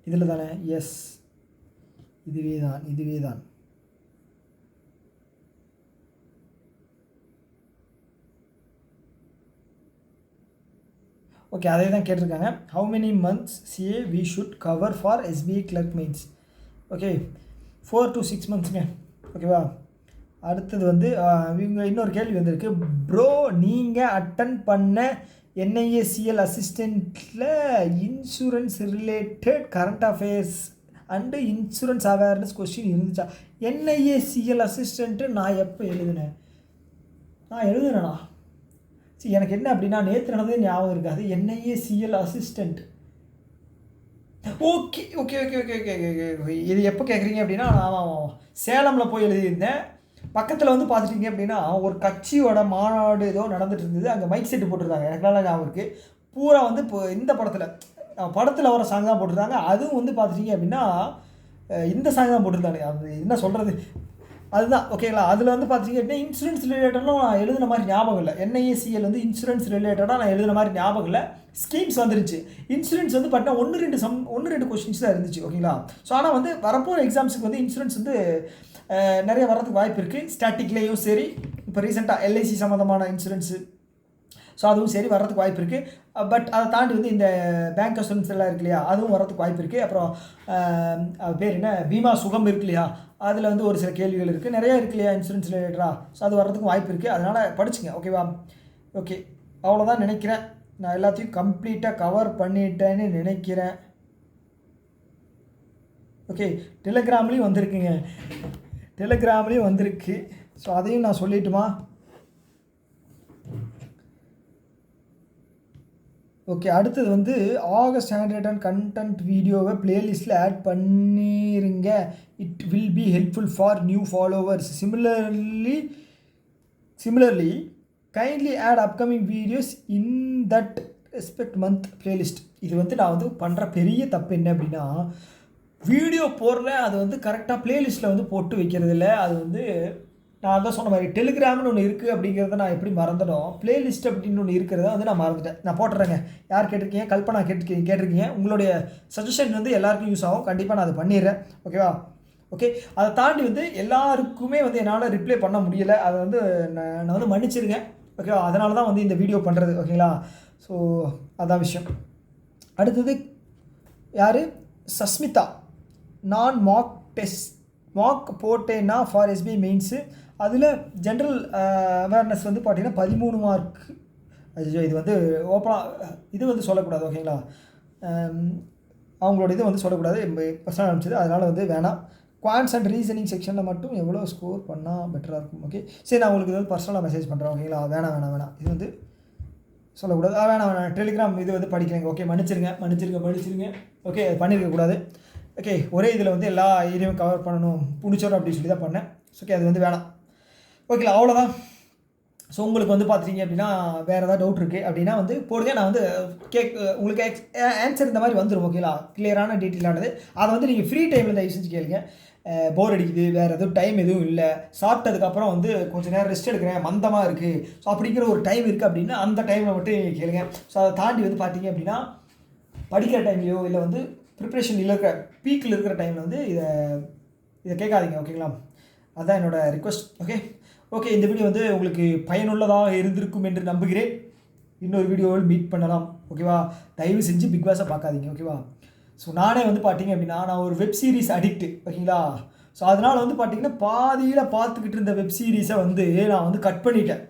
இதில் தானே? எஸ், இதுவே தான். ஓகே, அதே தான் கேட்டிருக்காங்க. How many months CA we should cover for SBI clerk mains? Okay, 4 to 6 monthsங்க. ஓகேவா? அடுத்தது வந்து இவங்க இன்னொரு கேள்வி வந்திருக்கு. ப்ரோ, நீங்கள் அட்டன் பண்ண என்ஐஏசிஎல் அசிஸ்டண்ட்டில் insurance related current affairs and insurance awareness question இருந்துச்சா? என்ஐஏசிஎல் அசிஸ்டண்ட்டு நான் எப்போ எழுதினேன்? எழுதுனேண்ணா. சரி, எனக்கு என்ன அப்படின்னா நேற்று நடந்ததே ஞாபகம் இருக்காது. என்ஐஏசிஎல் அசிஸ்டண்ட். ஓகே, இது எப்போ கேட்குறீங்க அப்படின்னா, நான் சேலமில் போய் எழுதியிருந்தேன். பக்கத்தில் வந்து பார்த்துட்டிங்க அப்படின்னா ஒரு கட்சியோட மாநாடு ஏதோ நடந்துட்டு இருந்தது. அங்கே மைக் செட்டு போட்டிருந்தாங்க. எனக்கு நல்லா ஞாபகம் இருக்குது. பூரா வந்து இப்போ இந்த படத்தில் வர சாங் தான் போட்டிருந்தாங்க. அதுவும் வந்து பார்த்துட்டிங்க அப்படின்னா இந்த சாங் தான் போட்டிருந்தாங்க. அது என்ன சொல்கிறது, அதுதான். ஓகேங்களா? அதில் வந்து பார்த்திங்க அப்படின்னா இன்சூரன்ஸ் ரிலேட்டடாக நான் எழுதின மாதிரி ஞாபகம் இல்லை. என்ஐஏசிஎல் வந்து இன்சூரன்ஸ் ரிலேட்டடாக நான் எழுதின மாதிரி ஞாபகம் இல்லை. ஸ்கீம்ஸ் வந்துருச்சு. இன்சூரன்ஸ் வந்து பார்த்தீங்கன்னா 1-2 கொஸ்டின்ஸ் தான் இருந்துச்சு. ஓகேங்களா? ஸோ ஆனால் வந்து வரப்போகிற எக்ஸாம்ஸுக்கு வந்து இன்சூரன்ஸ் வந்து நிறைய வரதுக்கு வாய்ப்பு இருக்குது. ஸ்டாட்டிக்லேயும் சரி, இப்போ ரீசெண்டாக எல்ஐசி சம்மந்தமான இன்சூரன்ஸு, ஸோ அதுவும் சரி வர்றதுக்கு வாய்ப்பு இருக்குது. பட் அதை தாண்டி வந்து இந்த பேங்க் அசூரன்ஸ் எல்லாம் இருக்கு இல்லையா, அதுவும் வர்றதுக்கு வாய்ப்பு இருக்குது. அப்புறம் பேர் என்ன, பீமா சுகம் இருக்கு இல்லையா, அதில் வந்து ஒரு சில கேள்விகள் இருக்குது. நிறையா இருக்கு இல்லையா இன்சூரன்ஸ் ரிலேட்டடாக. ஸோ அது வர்றதுக்கும் வாய்ப்பு இருக்குது. அதனால் படிச்சுங்க. ஓகேவா? ஓகே, அவ்வளோதான் நினைக்கிறேன். நான் எல்லாத்தையும் கம்ப்ளீட்டாக கவர் பண்ணிட்டேன்னு நினைக்கிறேன். ஓகே, டெலிகிராம்லேயும் வந்திருக்கு. ஸோ அதையும் நான் சொல்லிட்டுமா? ஓகே, அடுத்தது வந்து ஆகஸ்ட் ஹேண்ட் அண்ட் கண்டென்ட் வீடியோவை பிளேலிஸ்ட்டில் ஆட் பண்ணிருங்க. It will be helpful for new followers. Similarly kindly add upcoming videos in that respect month playlist. இது வந்து நான் வந்து பண்ணுற பெரிய தப்பு என்ன அப்படின்னா, வீடியோ போடுறேன், அது வந்து கரெக்டாக பிளேலிஸ்ட்டில் வந்து போட்டு வைக்கிறது இல்லை. அது வந்து நான் தான் சொன்ன மாதிரி டெலிகிராம்னு ஒன்று இருக்குது அப்படிங்கிறத நான் எப்படி மறந்துடும், பிளேலிஸ்ட் அப்படின்னு ஒன்று இருக்கிறத வந்து நான் மறந்துட்டேன். நான் போட்டுறேங்க. யார் கேட்டிருக்கீங்க? கல்பனா கேட்டிருக்கீங்க. உங்களுடைய சஜஷன் வந்து எல்லாருக்கும் யூஸ் ஆகும். கண்டிப்பாக நான் அதை பண்ணிடுறேன். ஓகேவா? ஓகே, அதை தாண்டி வந்து எல்லாருக்குமே வந்து என்னால் ரிப்ளை பண்ண முடியலை. அதை வந்து நான் வந்து மன்னிச்சிருங்க. ஓகேவா? அதனால தான் வந்து இந்த வீடியோ பண்ணுறது. ஓகேங்களா? ஸோ அதான் விஷயம். அடுத்தது யார்? சஸ்மிதா. நான் மார்க் போட்டேன்னா ஃபார் எஸ்பிஐ மெயின்ஸு, அதில் ஜென்ரல் அவேர்னஸ் வந்து பார்த்தீங்கன்னா 13 மார்க். இது வந்து ஓப்பனாக இது வந்து சொல்லக்கூடாது. ஓகேங்களா? அவங்களோட இது வந்து சொல்லக்கூடாது. பர்சனல் ஆரம்பிச்சது, அதனால் வந்து வேணாம். குவான்ஸ் அண்ட் ரீசனிங் செக்ஷனில் மட்டும் எவ்வளோ ஸ்கோர் பண்ணால் பெட்டராக இருக்கும்? ஓகே, சரி, நான் உங்களுக்கு இது வந்து பர்சனலாக மெசேஜ் பண்ணுறேன். ஓகேங்களா? வேணாம் இது வந்து சொல்லக்கூடாது. வேணாம் டெலிகிராம் இது வந்து படிக்கிறேங்க. ஓகே, மன்னிச்சிருங்க. ஓகே, அது பண்ணியிருக்கக்கூடாது. ஓகே, ஒரே இதில் வந்து எல்லா ஏரியாவும் கவர் பண்ணணும் பிடிச்சோம் அப்படின்னு சொல்லி தான் பண்ணேன். ஓகே, அது வந்து வேணாம். ஓகேங்களா? அவ்வளோதான். ஸோ உங்களுக்கு வந்து பார்த்துட்டிங்க அப்படின்னா வேறு ஏதாவது டவுட் இருக்குது அப்படின்னா வந்து போடுங்க. நான் வந்து உங்களுக்கு ஆன்சர் இந்த மாதிரி வந்துடும். ஓகேங்களா? கிளியரான டீட்டெயிலானது. அதை வந்து நீங்கள் ஃப்ரீ டைமில் தயவு செஞ்சு கேளுங்க. போர் அடிக்குது, வேறு எதுவும் டைம் எதுவும் இல்லை, சாப்பிட்டதுக்கப்புறம் வந்து கொஞ்சம் நேரம் ரெஸ்ட் எடுக்கிறேன், மந்தமாக இருக்குது, ஸோ அப்படிங்கிற ஒரு டைம் இருக்குது அப்படின்னா அந்த டைமில் மட்டும் கேளுங்க. ஸோ அதை தாண்டி வந்து பார்த்தீங்க அப்படின்னா படிக்கிற டைம்லையோ இல்லை வந்து ப்ரிப்ரேஷன் இருக்கிற பீக்கில் இருக்கிற டைமில் வந்து இதை கேட்காதீங்க. ஓகேங்களா? அதுதான் என்னோடய ரிக்வெஸ்ட். ஓகே, இந்த வீடியோ வந்து உங்களுக்கு பயனுள்ளதாக இருந்திருக்கும் என்று நம்புகிறேன். இன்னொரு வீடியோவில் மீட் பண்ணலாம். ஓகேவா? தயவு செஞ்சு பிக் பாஸை பார்க்காதீங்க. ஓகேவா? ஸோ நானே வந்து பார்த்தீங்க அப்படின்னா நான் ஒரு வெப் சீரிஸ் அடிக்ட்டு. ஓகேங்களா? ஸோ அதனால் வந்து பார்த்தீங்கன்னா பாதியில் பார்த்துக்கிட்டு இருந்த வெப் சீரிஸை வந்து நான் வந்து கட் பண்ணிட்டேன்.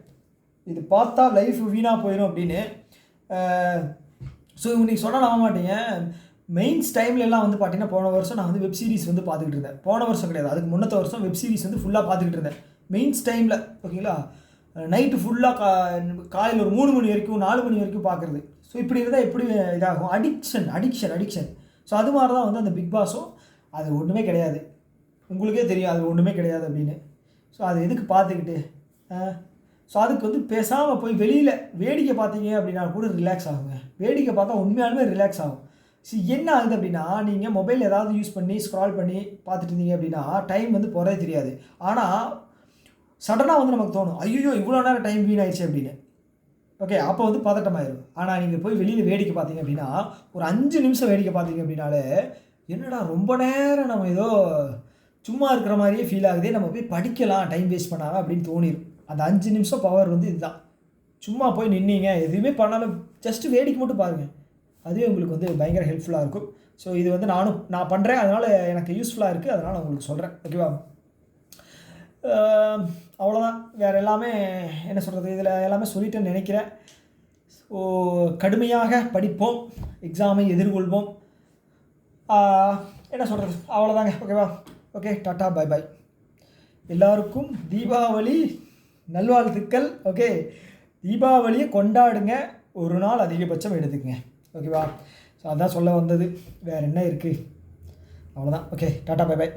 இது பார்த்தா லைஃப் வீணாக போயிடும் அப்படின்னு. ஸோ இன்றைக்கி சொன்னால் நம்ப மாட்டீங்க, மெயின்ஸ் டைம்லலாம் வந்து பார்த்தீங்கன்னா போன வருஷம் நான் வந்து வெப் சீரிஸ் வந்து பார்த்துக்கிட்டு இருந்தேன். போன வருஷம் கிடையாது, அதுக்கு முன்னத்த வருஷம் வெப் சீரிஸ் வந்து ஃபுல்லாக பார்த்துக்கிட்டு இருந்தேன் மெயின்ஸ் டைமில். ஓகேங்களா? நைட்டு ஃபுல்லாக காலையில் ஒரு 3 மணி வரைக்கும் 4 மணி வரைக்கும் பார்க்குறது. ஸோ இப்படி இருந்தால் எப்படி இதாகும்? அடிக்ஷன். ஸோ அது மாதிரி தான் வந்து அந்த பிக் பாஸும். அது ஒன்றுமே கிடையாது, உங்களுக்கே தெரியும் அது ஒன்றுமே கிடையாது அப்படின்னு. ஸோ அது எதுக்கு பார்த்துக்கிட்டு? ஸோ அதுக்கு வந்து பேசாமல் போய் வெளியில் வேடிக்கை பார்த்தீங்க அப்படின்னா கூட ரிலாக்ஸ் ஆகுங்க. வேடிக்கை பார்த்தா உண்மையாலுமே ரிலாக்ஸ் ஆகும். என்ன ஆகுது அப்படின்னா, நீங்கள் மொபைல் ஏதாவது யூஸ் பண்ணி ஸ்க்ரால் பண்ணி பார்த்துட்டு இருந்தீங்க அப்படின்னா டைம் வந்து போகிறதே தெரியாது. ஆனால் சடனாக வந்து நமக்கு தோணும், ஐயோ இவ்வளோ நேரம் டைம் வீணாயிடுச்சு அப்படின்னு. ஓகே, அப்போ வந்து பதட்டமாயிடும். ஆனால் நீங்கள் போய் வெளியில் வேடிக்கை பார்த்தீங்க அப்படின்னா ஒரு 5 நிமிஷம் வேடிக்கை பார்த்தீங்க அப்படின்னாலே என்னடா ரொம்ப நேரம் நம்ம ஏதோ சும்மா இருக்கிற மாதிரியே ஃபீல் ஆகுதே, நம்ம போய் படிக்கலாம் டைம் வேஸ்ட் பண்ணாமல் அப்படின்னு தோணிடும். அந்த 5 நிமிஷம் பவர் வந்து இதுதான். சும்மா போய் நின்னீங்க எதுவுமே பண்ணாமல் ஜஸ்ட்டு வேடிக்கை மட்டும் பாருங்கள், அதுவே உங்களுக்கு வந்து பயங்கர ஹெல்ப்ஃபுல்லாக இருக்கும். ஸோ இது வந்து நான் பண்ணுறேன், அதனால் எனக்கு யூஸ்ஃபுல்லாக இருக்குது, அதனால் நான் உங்களுக்கு சொல்கிறேன். ஓகேவா? அவ்வளோதான். வேறு எல்லாமே என்ன சொல்கிறது, இதில் எல்லாமே சொல்லிட்டேன்னு நினைக்கிறேன். ஸோ கடுமையாக படிப்போம், எக்ஸாமை எதிர்கொள்வோம். என்ன சொல்கிறது, அவ்வளோதாங்க. ஓகேவா? Okay, tata, bye bye. எல்லாருக்கும் தீபாவளி நல்வாழ்த்துக்கள். ஓகே, தீபாவளியை கொண்டாடுங்க, ஒரு நாள் அதிகபட்சம் எடுத்துக்கங்க. ஓகேவா? ஸோ அதான் சொல்ல வந்தது, வேறு என்ன இருக்குது, அவ்வளோதான். Okay, tata, bye bye.